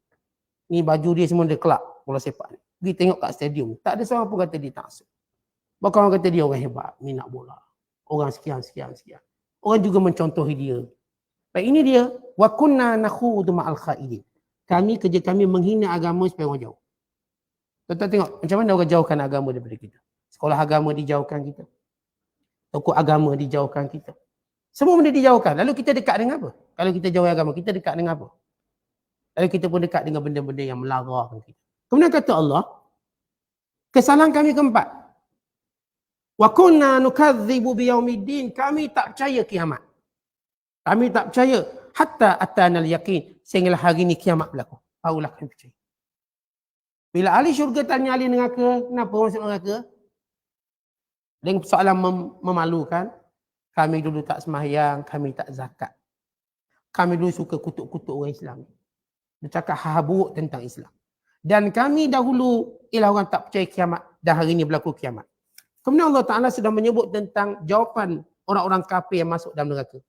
Ni baju dia semua dia kelab. Bola sepak ni. Pergi tengok kat stadium. Tak ada seorang pun kata dia ta'asuk. Bahkan orang kata dia orang hebat. Minat bola. Orang sekian. Orang juga mencontohi dia. Baik ini dia. Wa kunna nakhudu ma'al khaidin. Kerja kami menghina agama supaya orang jauh. Tuan-tuan tengok macam mana orang jauhkan agama daripada kita. Sekolah agama dijauhkan kita. Toko agama dijauhkan kita. Semua benda dijauhkan. Lalu kita dekat dengan apa? Kalau kita jauh agama, kita dekat dengan apa? Lalu kita pun dekat dengan benda-benda yang melarang kita. Kemudian kata Allah, kesalahan kami keempat. Wa kunna nukadzibu biyaumiddin. Kami tak percaya kiamat. Kami tak percaya hatta atanal yaqin. Sehinggalah hari ini kiamat berlaku. Barulah kami percaya. Bila ahli syurga tanya ahli neraka, kenapa masuk neraka? Dengan soalan memalukan. Kami dulu tak sembahyang, kami tak zakat. Kami dulu suka kutuk-kutuk orang Islam. Dia cakap hal buruk tentang Islam. Dan kami dahulu ialah orang tak percaya kiamat. Dan hari ini berlaku kiamat. Kemudian Allah Ta'ala sudah menyebut tentang jawapan orang-orang kafir yang masuk dalam neraka.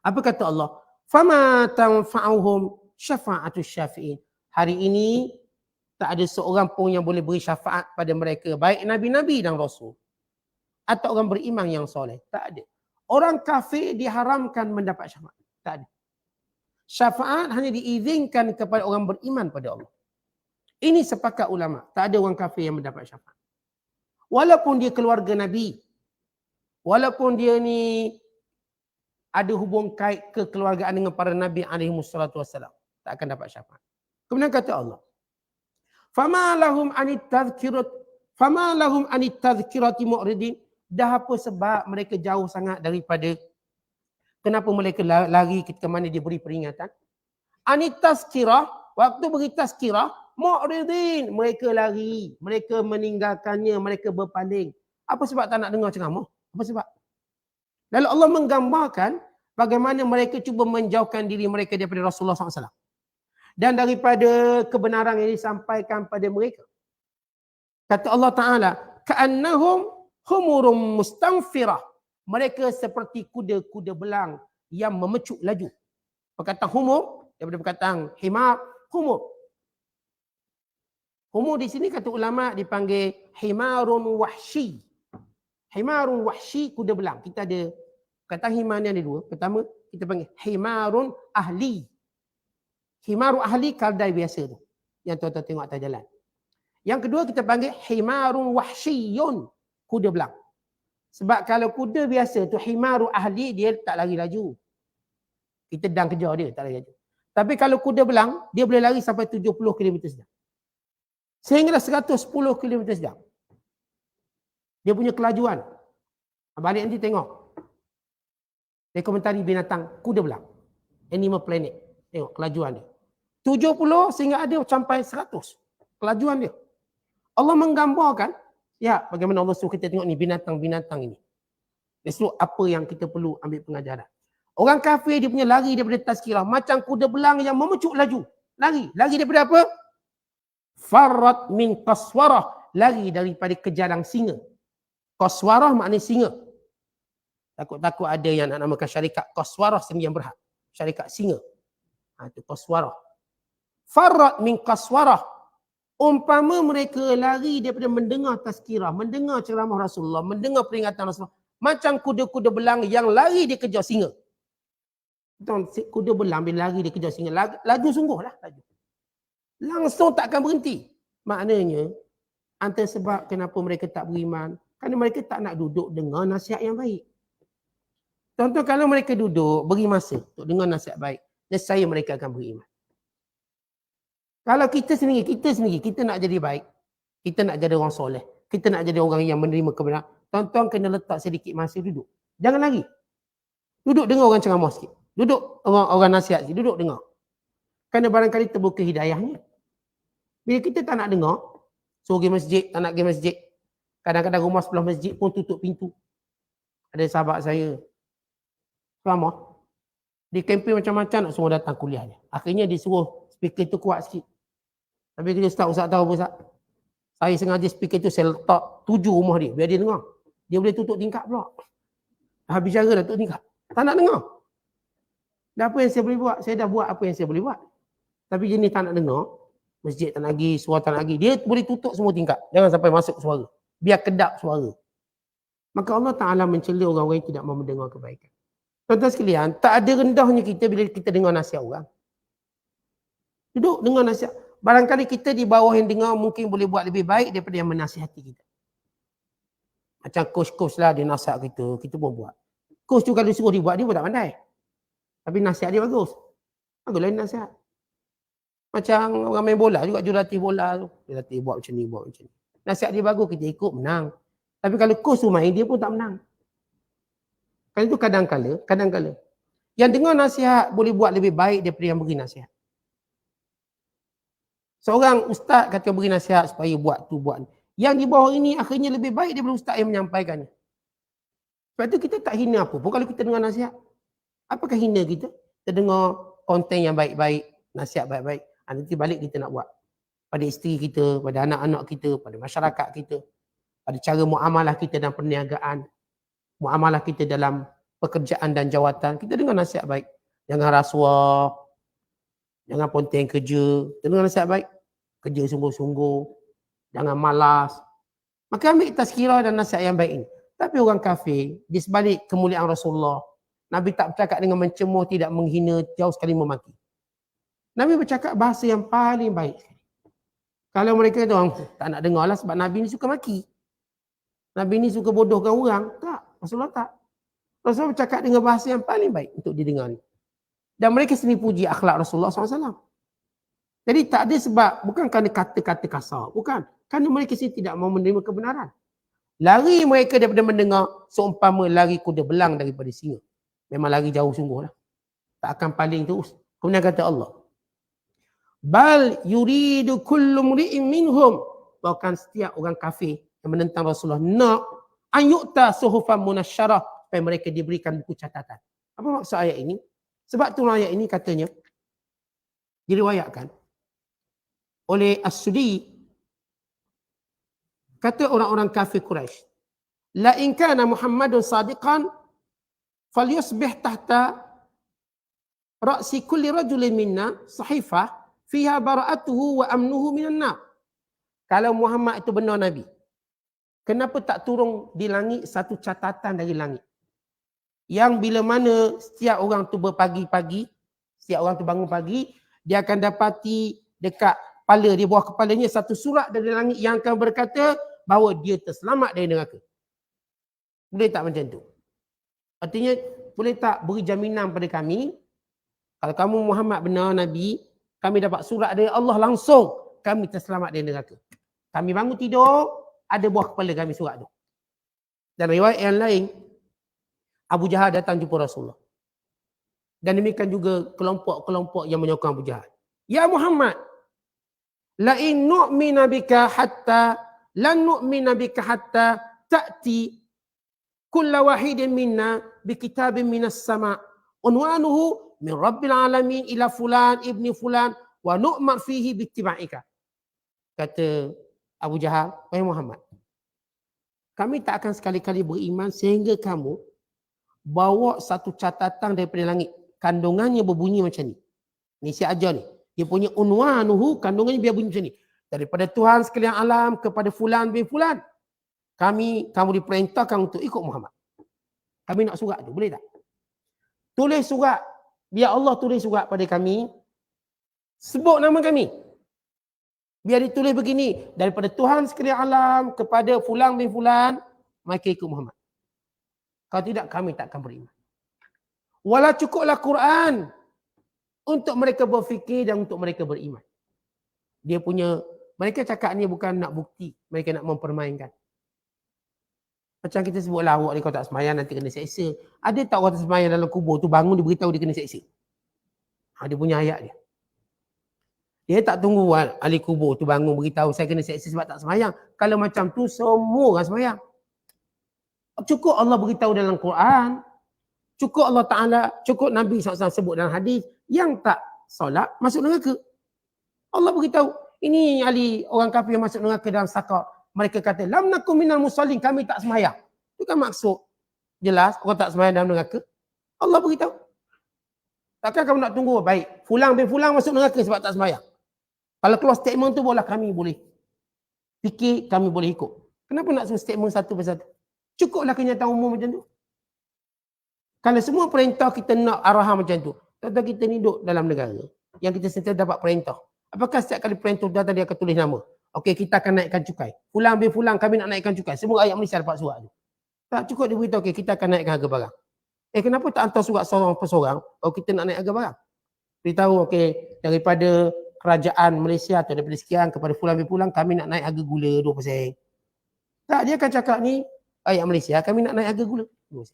Apa kata Allah? Fama tanfa'uhum syafa'atus syafi'in. Hari ini tak ada seorang pun yang boleh beri syafaat pada mereka, baik nabi-nabi dan rasul atau orang beriman yang soleh. Tak ada. Orang kafir diharamkan mendapat syafaat. Tak ada. Syafaat hanya diizinkan kepada orang beriman pada Allah. Ini sepakat ulama. Tak ada orang kafir yang mendapat syafaat. Walaupun dia keluarga nabi, walaupun dia ni ada hubung kait kekeluargaan dengan para nabi alaihi wassalatu wassalam, tak akan dapat syafaat. Kemudian kata Allah, fama lahum anit tadhkirati mu'ridin. Dah apa sebab mereka jauh sangat daripada, kenapa mereka lari ketika mana dia beri peringatan? Anit tazkirah, waktu beri tazkirah, mu'ridin, mereka lari, mereka meninggalkannya, mereka berpaling. Apa sebab tak nak dengar ceramah? Apa sebab? Lalu Allah menggambarkan bagaimana mereka cuba menjauhkan diri mereka daripada Rasulullah SAW. Dan daripada kebenaran yang disampaikan pada mereka. Kata Allah Ta'ala, ka'annahum humurum mustanfirah. Mereka seperti kuda-kuda belang yang memecuk laju. Perkataan humur daripada perkataan himar, humur. Humur di sini kata ulama dipanggil himarun wahsyi. Himarun wahsyi, kuda belang. Kita ada perkataan himar ni ada dua. Pertama kita panggil himarun ahli. Himarun ahli keldai biasa tu. Yang tuan-tuan tengok atas jalan. Yang kedua kita panggil himarun wahsyiyun, kuda belang. Sebab kalau kuda biasa tu himaru ahli, dia tak lari laju. Kita dang kejar dia, tak lari laju. Tapi kalau kuda belang, dia boleh lari sampai 70 km sejam. Sehinggalah 110 km sejam. Dia punya kelajuan. Balik nanti tengok. Dokumentari binatang kuda belang. Animal Planet. Tengok kelajuan dia. 70 sehingga ada sampai 100. Kelajuan dia. Allah menggambarkan, ya, bagaimana Allah suruh kita tengok ni binatang-binatang ini. Dia suruh apa yang kita perlu ambil pengajaran. Orang kafir dia punya lari daripada tazkirah macam kuda belang yang memecuk laju. Lari daripada apa? Farrat min qaswarah, lari daripada kejarang singa. Qaswarah maknanya singa. Takut-takut ada yang nak namakan syarikat qaswarah sendiri yang berhak. Syarikat singa. Itu qaswarah. Farrat min qaswarah. Umpama mereka lari daripada mendengar tazkirah, mendengar ceramah Rasulullah, mendengar peringatan Rasulullah. Macam kuda-kuda belang yang lari dia kejar singa. Kuda belang bila lari dia kejar singa, laju sungguh lah. Laju. Langsung tak akan berhenti. Maknanya, antara sebab kenapa mereka tak beriman, kerana mereka tak nak duduk dengar nasihat yang baik. Contoh kalau mereka duduk, beri masa untuk dengar nasihat baik, nescaya mereka akan beriman. Kalau kita sendiri, kita nak jadi baik, kita nak jadi orang soleh, kita nak jadi orang yang menerima kebenaran, tuan-tuan kena letak sedikit masa duduk. Jangan lari. Duduk dengar orang ceramah sikit. Duduk orang nasihat sikit, duduk dengar. Kerana barangkali terbuka hidayahnya. Bila kita tak nak dengar, suruh pergi masjid, tak nak pergi masjid. Kadang-kadang rumah sebelah masjid pun tutup pintu. Ada sahabat saya, ceramah, dia kempen macam-macam nak suruh datang kuliah dia. Akhirnya dia suruh speaker itu kuat sikit. Tapi kita Ustaz tahu apa Ustaz? Saya sengaja speaker itu saya letak 7 rumah dia, biar dia dengar. Dia boleh tutup tingkap pula. Habis cara dah tutup tingkap. Tak nak dengar. Dan apa yang saya boleh buat? Saya dah buat apa yang saya boleh buat. Tapi jenis tak nak dengar, masjid tak nak pergi, suara tak nak pergi, dia boleh tutup semua tingkap. Jangan sampai masuk suara. Biar kedap suara. Maka Allah Ta'ala mencela orang-orang yang tidak mahu mendengar kebaikan. Tuan-tuan sekalian, tak ada rendahnya kita bila kita dengar nasihat orang. Duduk dengar nasihat. Barangkali kita di bawah yang dengar mungkin boleh buat lebih baik daripada yang menasihati kita. Macam coach-coach lah dia nasihat kita pun buat. Coach tu kalau suruh dia buat, dia pun tak pandai. Tapi nasihat dia bagus. Baguslah dia nasihat. Macam orang main bola juga, jurulatih bola tu. Dia latih buat macam ni, buat macam ni. Nasihat dia bagus, kita ikut, menang. Tapi kalau coach tu main, dia pun tak menang. Kan itu kadang-kala. Yang dengar nasihat boleh buat lebih baik daripada yang beri nasihat. Seorang ustaz kata beri nasihat supaya buat tu, buat ni. Yang di bawah ini akhirnya lebih baik daripada ustaz yang menyampaikannya. Sebab itu kita tak hina apa pun kalau kita dengar nasihat. Apakah hina kita? Kita dengar konten yang baik-baik, nasihat baik-baik. Nanti balik kita nak buat. Pada isteri kita, pada anak-anak kita, pada masyarakat kita. Pada cara muamalah kita dan perniagaan. Muamalah kita dalam pekerjaan dan jawatan. Kita dengar nasihat baik. Jangan rasuah. Jangan ponteng kerja. Dengar nasihat baik. Kerja sungguh-sungguh. Jangan malas. Maka ambil tazkirah dan nasihat yang baik ini. Tapi orang kafir, di sebalik kemuliaan Rasulullah, Nabi tak bercakap dengan mencemooh, tidak menghina, jauh sekali memaki. Nabi bercakap bahasa yang paling baik. Kalau mereka tu orang tak nak dengar lah sebab Nabi ni suka maki. Nabi ni suka bodohkan orang. Tak. Rasulullah tak. Rasulullah bercakap dengan bahasa yang paling baik untuk didengar ni. Dan mereka sendiri puji akhlak Rasulullah SAW. Jadi tak ada sebab, bukan kerana kata-kata kasar. Bukan. Kerana mereka sendiri tidak mahu menerima kebenaran. Lari mereka daripada mendengar seumpama lari kuda belang daripada singa. Memang lari jauh sungguh lah. Tak akan paling terus. Kemudian kata Allah. Bal yuridu kullu mri'in minhum. Bahkan setiap orang kafir yang menentang Rasulullah nak an yu'ta suhufan munasyarah supaya mereka diberikan buku catatan. Apa maksud ayat ini? Sebab tu ayat ini katanya diriwayatkan oleh As-Sudi, kata orang-orang kafir Quraisy, La in kana Muhammadun sadiqan falyusbih tahta ra'si kulli rajulin minna sahifah fiha bara'atuhu wa amnuhu minan nar. Kalau Muhammad itu benar Nabi, kenapa tak turun di langit satu catatan dari langit? Yang bila mana setiap orang tu berpagi-pagi, setiap orang tu bangun pagi, dia akan dapati dekat kepala dia, bawah kepalanya satu surat dari langit yang akan berkata bahawa dia terselamat dari neraka. Boleh tak macam tu? Artinya, boleh tak beri jaminan pada kami, kalau kamu Muhammad benar Nabi, kami dapat surat dari Allah langsung, kami terselamat dari neraka. Kami bangun tidur, ada bawah kepala kami surat tu. Dan riwayat yang lain, Abu Jahal datang jumpa Rasulullah. Dan demikian juga kelompok-kelompok yang menyokong Abu Jahal. Ya Muhammad, la in nu'mina bika hatta lan nu'mina bika hatta ta'ti kulla wahidin minna bi kitabin minas sama' unwanuhu min rabbil alamin ila fulan ibni fulan wa nu'mar fihi bittiba'ika. Kata Abu Jahal, wahai Muhammad, kami tak akan sekali-kali beriman sehingga kamu bawa satu catatan daripada langit. Kandungannya berbunyi macam ni. Ni si ajar ni. Dia punya unwanuhu, kandungannya biar bunyi macam ni. Daripada Tuhan sekalian alam kepada fulan bin fulan. Kamu diperintahkan untuk ikut Muhammad. Kami nak surat tu, boleh tak? Tulis surat. Biar Allah tulis surat pada kami. Sebut nama kami. Biar ditulis begini, daripada Tuhan sekalian alam kepada fulan bin fulan, maka ikut Muhammad. Kalau tidak, kami tak akan beriman. Walau cukuplah Quran untuk mereka berfikir dan untuk mereka beriman. Dia punya, mereka cakap ni bukan nak bukti, mereka nak mempermainkan. Macam kita sebutlah, awak ni kalau tak semayang nanti kena seksa. Ada tak orang tak semayang dalam kubur tu bangun dia beritahu dia kena seksa? Dia punya ayat dia. Dia tak tunggu ahli kubur tu bangun beritahu saya kena seksa sebab tak semayang. Kalau macam tu semua orang semayang. Cukup Allah beritahu dalam Quran. Cukup Allah Ta'ala, cukup Nabi SAW sebut dalam hadis. Yang tak solat masuk neraka. Allah beritahu. Ini ahli orang kafir yang masuk neraka dalam sakar. Mereka kata, lam nakum minal musallin, kami tak semayang. Itu kan maksud. Jelas orang tak semayang dalam neraka. Allah beritahu. Takkan kamu nak tunggu, baik. Fulang bin fulang masuk neraka sebab tak semayang. Kalau keluar statement tu, boleh kami boleh fikir, kami boleh ikut. Kenapa nak suruh statement satu persatu? Cukuplah kenyataan umum macam tu. Kalau semua perintah kita nak arahan macam tu, tentu kita ni duduk dalam negara yang kita sentiasa dapat perintah. Apakah setiap kali perintah datang dia akan tulis nama? Okey, kita akan naikkan cukai. Fulang bin fulang, kami nak naikkan cukai. Semua rakyat Malaysia dapat surat tu. Tak cukup dia beritahu, okey, kita akan naikkan harga barang. Kenapa tak hantar surat seorang per seorang? Oh, kita nak naik harga barang. Beritahu, okey, daripada kerajaan Malaysia atau daripada sekian kepada fulang bin fulang, kami nak naik harga gula 2%. Tak, dia akan cakap ni, rakyat Malaysia, kami nak naik harga gula 2%.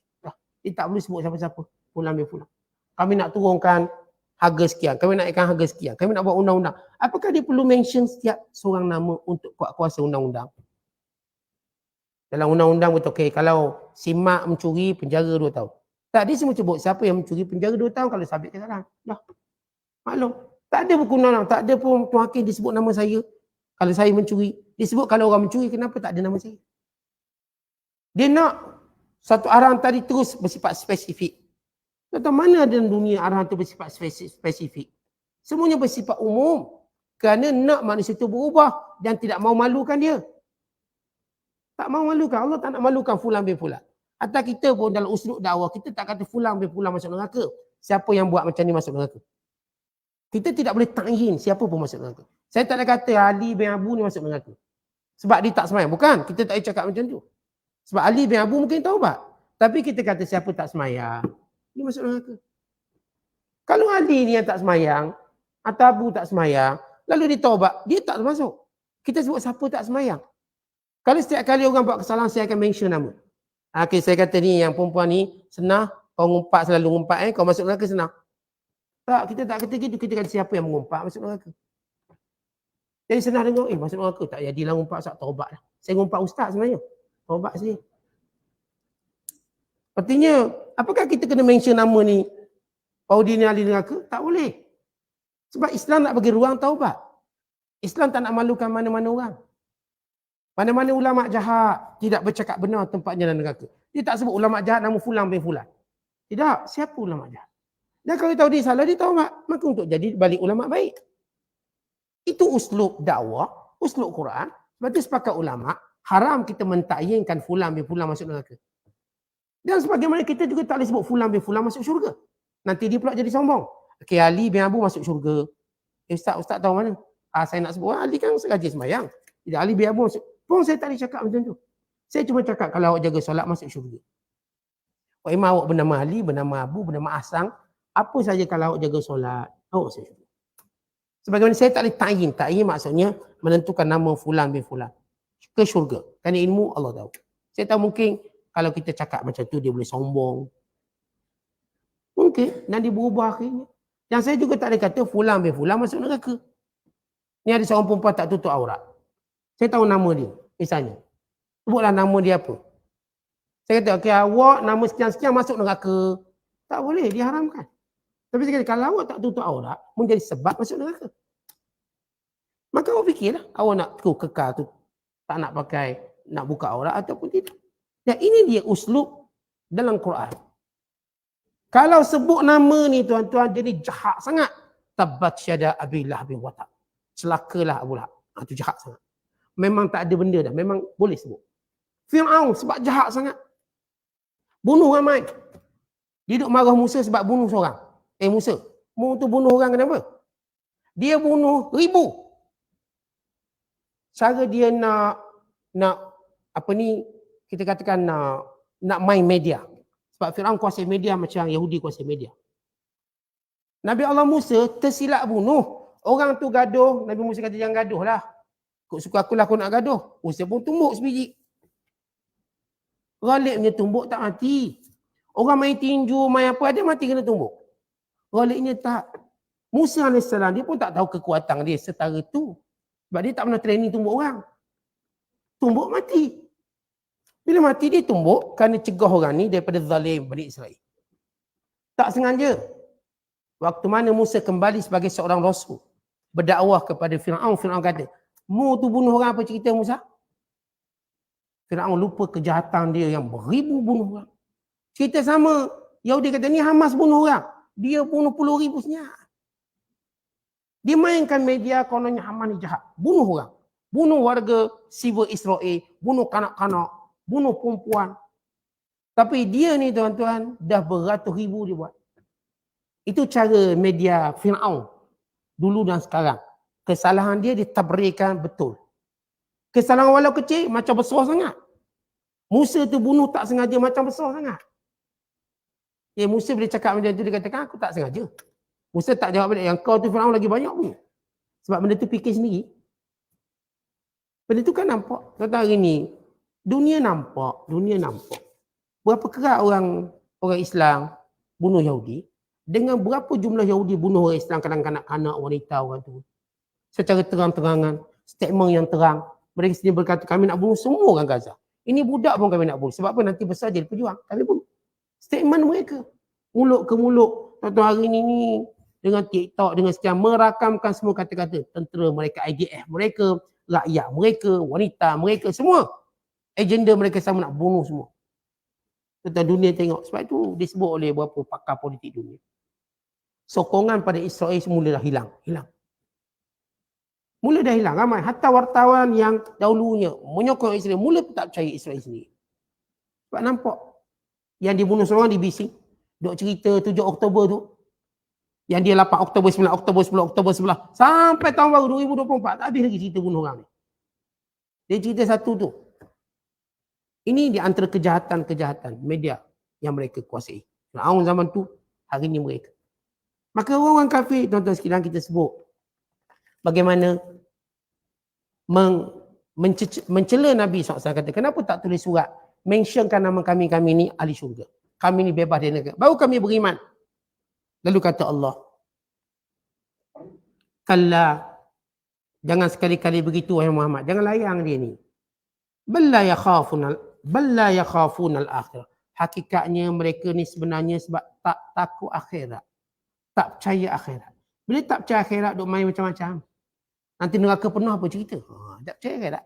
Dia tak boleh sebut siapa-siapa, fulang bin fulang. Kami nak turunkan harga sekian, kami nak naikkan harga sekian, kami nak buat undang-undang. Apakah dia perlu mention setiap seorang nama untuk kuat kuasa undang-undang? Dalam undang-undang betul, okey, kalau si mak mencuri, penjara 2 tahun. Tak, dia semua sebut siapa yang mencuri, penjara 2 tahun kalau sabit kesalahan. Dah, maklum. Tak ada buku undang-undang, tak ada pun tuan hakim disebut nama saya. Kalau saya mencuri, disebut kalau orang mencuri, kenapa tak ada nama saya? Dia nak satu arahan tadi terus bersifat spesifik. Kata mana ada dalam dunia arahan itu bersifat spesifik? Semuanya bersifat umum. Kerana nak manusia itu berubah dan tidak mau malukan dia. Tak mau malukan. Allah tak nak malukan fulan bin fulan. Atau kita pun dalam uslub dakwah, kita tak kata fulan bin fulan masuk neraka. Siapa yang buat macam ni masuk neraka. Kita tidak boleh ta'yin siapa pun masuk neraka. Saya tak nak kata Ali bin Abu ni masuk neraka. Sebab dia tak semayang. Bukan. Kita tak boleh cakap macam tu. Sebab Ali bin Abu mungkin taubat. Tapi kita kata siapa tak semayang, dia masuk neraka. Kalau Ali ni yang tak semayang, atau Abu tak semayang, lalu dia taubat, dia tak masuk. Kita sebut siapa tak semayang. Kalau setiap kali orang buat kesalahan, saya akan mention nama. Okay, saya kata ni yang perempuan ni, senang, kau ngumpat selalu ngumpat, kau masuk neraka senang. Tak, kita tak kata gitu, kita kata siapa yang mengumpat masuk neraka. Jadi senang dengar, masuk neraka, tak jadilah ngumpat, tak taubat lah. Saya ngumpat ustaz sebenarnya. Taubat sini. Artinya, apakah kita kena mention nama ni? Paudi ni ahli neraka? Tak boleh. Sebab Islam nak bagi ruang taubat. Islam tak nak malukan mana-mana orang. Mana-mana ulama jahat tidak bercakap benar tempatnya dalam neraka. Dia tak sebut ulama jahat nama fulan bin fulan. Tidak, siapa ulama jahat? Dan kalau dia tahu dia salah, dia tahu maka untuk jadi balik ulama baik. Itu uslub dakwah, uslub Quran. Sebab itu sepakat ulama, haram kita mentakyinkan fulan bin fulan masuk neraka. Dan sebagaimana kita juga tak boleh sebut fulan bin fulan masuk syurga. Nanti dia pula jadi sombong. Okey, Ali bin Abu masuk syurga. Ustaz tahu mana? Saya nak sebut, Ali kan sengaja sembahyang. Tidak, Ali bin Abu masuk. Pun saya tak boleh cakap macam tu. Saya cuma cakap kalau awak jaga solat masuk syurga. Imam awak bernama Ali, bernama Abu, bernama Asang. Apa saja kalau awak jaga solat, awak masuk syurga. Sebagaimana saya tak boleh ta'yin. Ta'yin maksudnya menentukan nama fulan bin fulan ke syurga. Kerana ilmu Allah tahu. Saya tahu mungkin kalau kita cakap macam tu dia boleh sombong. Mungkin. Dan dia berubah akhirnya. Yang saya juga tak boleh kata fulan bin fulan masuk neraka. Ni ada seorang perempuan tak tutup aurat. Saya tahu nama dia. Misalnya. Sebutlah nama dia apa. Saya kata, okey, awak nama sekian-sekian masuk neraka. Tak boleh, diharamkan. Tapi saya kata, kalau awak tak tutup aurat, menjadi sebab masuk neraka. Maka awak fikirlah, awak nak kekal tu, tak nak pakai, nak buka aurat ataupun tidak. Dan ini dia uslub dalam Quran. Kalau sebut nama ni tuan-tuan, jadi jahat sangat. Tabbat syada Abi Lahab bin Watab. Celakalah Abu Lahab. Itu jahat sangat. Memang tak ada benda dah, memang boleh sebut. Fir'aun sebab jahat sangat. Bunuh ramai. Dia duduk marah Musa sebab bunuh seorang. Musa. Mu tu bunuh orang kenapa? Dia bunuh 1000. Cara dia nak apa ni, kita katakan nak main media. Sebab Fir'aun kuasai media macam Yahudi kuasai media. Nabi Allah Musa tersilap bunuh. Orang tu gaduh, Nabi Musa kata jangan gaduh lah. Kau suka akulah aku nak gaduh. Musa pun tumbuk sebiji. Ghalibnya tumbuk tak mati. Orang main tinju, main apa ada mati kena tumbuk. Ghalibnya tak. Musa AS dia pun tak tahu kekuatan dia setara tu. Sebab dia tak pernah training tumbuk orang. Tumbuk mati. Bila mati dia tumbuk kerana cegah orang ni daripada zalim Bani Israel. Tak sengaja. Waktu mana Musa kembali sebagai seorang rasul. Berdakwah kepada Fir'aun. Fir'aun kata, mu tu bunuh orang apa cerita Musa? Fir'aun lupa kejahatan dia yang beribu bunuh orang. Cerita sama. Yahudi kata ni Hamas bunuh orang. Dia bunuh puluh ribu senyap. Dia mainkan media kononnya Hamas ni jahat. Bunuh orang. Bunuh warga sivil Israel. Bunuh kanak-kanak. Bunuh perempuan. Tapi dia ni tuan-tuan dah beratus ribu dia buat. Itu cara media Fir'aun. Dulu dan sekarang. Kesalahan dia ditabrirkan betul. Kesalahan walau kecil macam besar sangat. Musa tu bunuh tak sengaja macam besar sangat. Musa bila cakap macam tu dia katakan aku tak sengaja. Musa tak jawab balik yang kau tu Fir'aun lagi banyak pun. Sebab benda tu fikir sendiri. Benda tu kan nampak. Kata hari ni dunia nampak. Berapa kerap orang Islam bunuh Yahudi. Dengan berapa jumlah Yahudi bunuh orang Islam kanak-kanak, wanita orang tu. Secara terang-terangan. Statement yang terang. Mereka sendiri berkata kami nak bunuh semua orang Gaza. Ini budak pun kami nak bunuh. Sebab apa nanti besar jadi pejuang. Kami bunuh. Statement mereka. Mulut ke mulut. Tuan-tuan hari ni dengan TikTok, dengan sekian merakamkan semua kata-kata. Tentera mereka, IDF mereka, rakyat mereka, wanita mereka, semua. Agenda mereka sama nak bunuh semua. Tuan-tuan dunia tengok. Sebab itu disebut oleh beberapa pakar politik dunia. Sokongan pada Israel semula dah hilang. Mula dah hilang ramai. Hatta wartawan yang dahulunya menyokong Israel, mula pun tak percaya Israel sendiri. Sebab nampak. Yang dibunuh seorang di BC. Duk cerita 7 Oktober tu. Yang dia 8 Oktober, 9 Oktober, 10 Oktober, 11. Sampai tahun baru 2024. Tak habis lagi cerita bunuh orang ni. Dia cerita satu tu. Ini di antara kejahatan-kejahatan media yang mereka kuasai. Fir'aun zaman tu, hari ni mereka. Maka orang kafir, tuan-tuan sekalian kita sebut. Bagaimana mencela Nabi SAW kata, kenapa tak tulis surat mentionkan nama kami ni ahli syurga. Kami ni bebas dari neraka. Baru kami beriman. Lalu kata Allah, kalla, jangan sekali-kali begitu wahai Muhammad. Jangan layang dia ni. Balla yakhafun al-akhirah. Hakikatnya mereka ni sebenarnya sebab tak takut akhirat. Tak percaya akhirat. Bila tak percaya akhirat, duk main macam-macam. Nanti neraka penuh apa cerita? Tak percaya akhirat.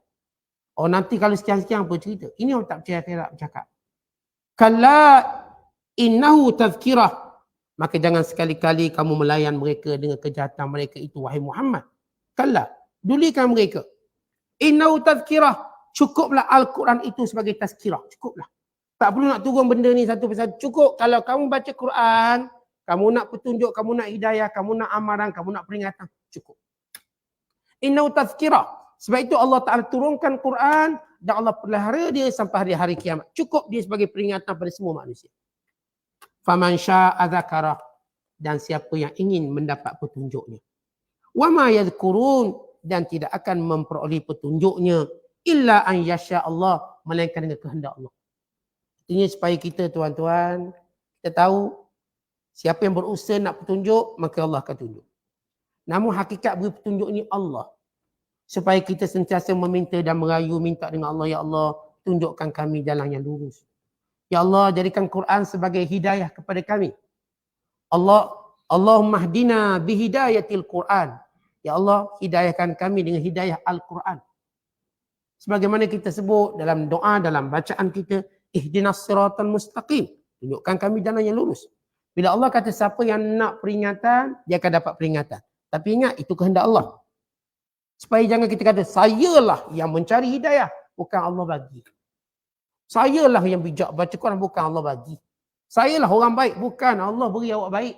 Oh nanti kalau sekian-sekian apa cerita? Ini orang tak percaya akhirat bercakap. Kalla innahu tazkirah. Maka jangan sekali-kali kamu melayan mereka dengan kejahatan mereka itu, wahai Muhammad. Kalla, dulikan mereka. Innahu tazkirah. Cukuplah Al-Quran itu sebagai tazkirah. Cukuplah. Tak perlu nak turun benda ni satu persatu. Cukup kalau kamu baca Quran, kamu nak petunjuk, kamu nak hidayah, kamu nak amaran, kamu nak peringatan. Cukup. Innahu tazkirah. Sebab itu Allah Ta'ala turunkan Quran dan Allah pelihara dia sampai hari-hari kiamat. Cukup dia sebagai peringatan pada semua manusia. Faman syaa dzakara, dan siapa yang ingin mendapat petunjuknya. Wa ma yadhkurun, dan tidak akan memperoleh petunjuknya illa an yasha Allah, melainkan dengan kehendak Allah. Artinya supaya kita tuan-tuan, kita tahu siapa yang berusaha nak petunjuk, maka Allah akan tunjuk. Namun hakikat beri petunjuk ni Allah. Supaya kita sentiasa meminta dan merayu, minta dengan Allah, ya Allah, tunjukkan kami jalan yang lurus. Ya Allah, jadikan Quran sebagai hidayah kepada kami. Allahumma hdina bihidayatil Quran. Ya Allah, hidayahkan kami dengan hidayah Al-Quran. Sebagaimana kita sebut dalam doa, dalam bacaan kita, ihdinas siratal mustaqim. Tunjukkan kami jalan yang lurus. Bila Allah kata siapa yang nak peringatan, dia akan dapat peringatan. Tapi ingat, itu kehendak Allah. Supaya jangan kita kata, sayalah yang mencari hidayah, bukan Allah bagi. Sayalah yang bijak baca Quran, bukan Allah bagi. Sayalah orang baik, bukan Allah beri awak baik.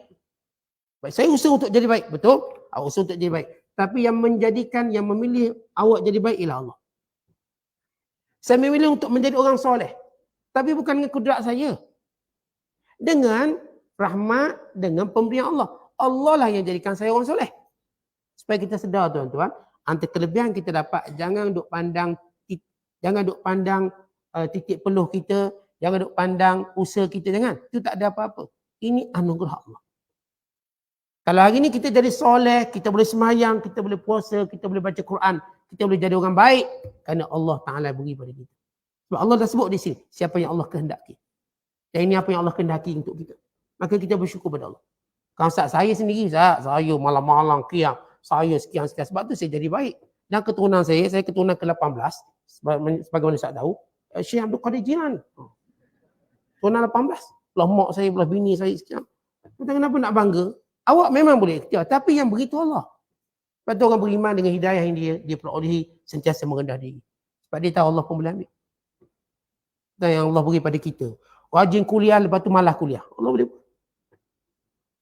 Baik, saya usaha untuk jadi baik, betul? Awak usaha untuk jadi baik. Tapi yang menjadikan, yang memilih awak jadi baik ialah Allah. Saya memilih untuk menjadi orang soleh. Tapi bukan dengan kudrat saya. Dengan rahmat, dengan pemberian Allah. Allah lah yang jadikan saya orang soleh. Supaya kita sedar tuan-tuan, antara kelebihan kita dapat, jangan duk pandang titik peluh kita, jangan duk pandang usaha kita, jangan. Itu tak ada apa-apa. Ini anugerah Allah. Kalau hari ni kita jadi soleh, kita boleh sembahyang, kita boleh puasa, kita boleh baca Quran, kita boleh jadi orang baik kerana Allah Ta'ala beri pada kita. Sebab Allah dah sebut di sini, siapa yang Allah kehendaki. Dan ini apa yang Allah kehendaki untuk kita. Maka kita bersyukur pada Allah. Kalau Ustaz, saya sendiri, saya malam-malam qiyam, saya sekian-sekian. Sebab tu saya jadi baik. Dan keturunan saya keturunan ke-18, sebagaimana Ustaz tahu, Syekh Abdul Qadir Jilani. Keturunan 18. Belah mak saya, belah bini saya sekian. Kenapa nak bangga? Awak memang boleh ikhtiar, tapi yang begitu Allah. Sebab tu orang beriman dengan hidayah yang dia perolehi, sentiasa merendah diri. Sebab dia tahu Allah pun boleh ambil. Dan yang Allah beri pada kita. Rajin kuliah, lepas tu malas kuliah. Allah boleh.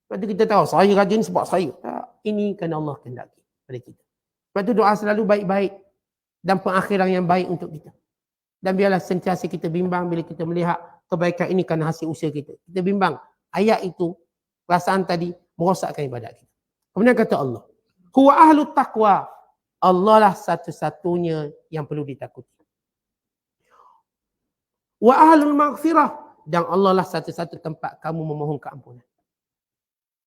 Sebab tu kita tahu, saya rajin sebab saya. Tak, ini kerana Allah kehendaki pada kita. Sebab tu doa selalu baik-baik dan pengakhiran yang baik untuk kita. Dan biarlah sentiasa kita bimbang bila kita melihat kebaikan ini kerana hasil usaha kita. Kita bimbang. Ayat itu, perasaan tadi, merosakkan ibadat kita. Kemudian kata Allah, huwa ahlut taqwa. Allah lah satu-satunya yang perlu ditakuti. Wa ahlul maghfirah. Dan Allah lah satu-satu tempat kamu memohon keampunan.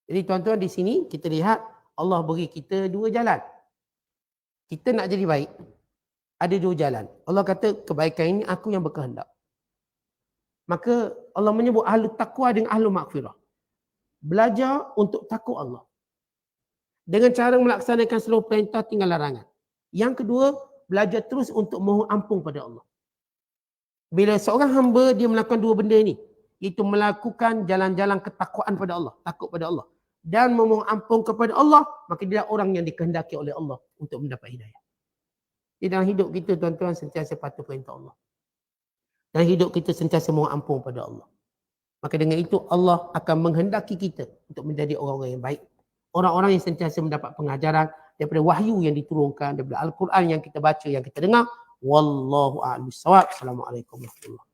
Jadi tuan-tuan di sini kita lihat Allah beri kita dua jalan. Kita nak jadi baik, ada dua jalan. Allah kata kebaikan ini aku yang berkehendak. Maka Allah menyebut ahlu taqwa dengan ahlu maghfirah. Belajar untuk takut Allah. Dengan cara melaksanakan seluruh perintah tinggal larangan. Yang kedua, belajar terus untuk mohon ampun pada Allah. Bila seorang hamba dia melakukan dua benda ini, iaitu melakukan jalan-jalan ketakwaan pada Allah, takut pada Allah, dan memohon ampun kepada Allah, maka dia orang yang dikehendaki oleh Allah untuk mendapat hidayah. Di dalam hidup kita tuan-tuan sentiasa patuh perintah Allah. Dan hidup kita sentiasa mohon ampun pada Allah. Maka dengan itu Allah akan menghendaki kita untuk menjadi orang-orang yang baik. Orang-orang yang sentiasa mendapat pengajaran daripada wahyu yang diturunkan, daripada Al-Quran yang kita baca, yang kita dengar. Wallahu a'lam bissawab. Assalamualaikum warahmatullahi wabarakatuh.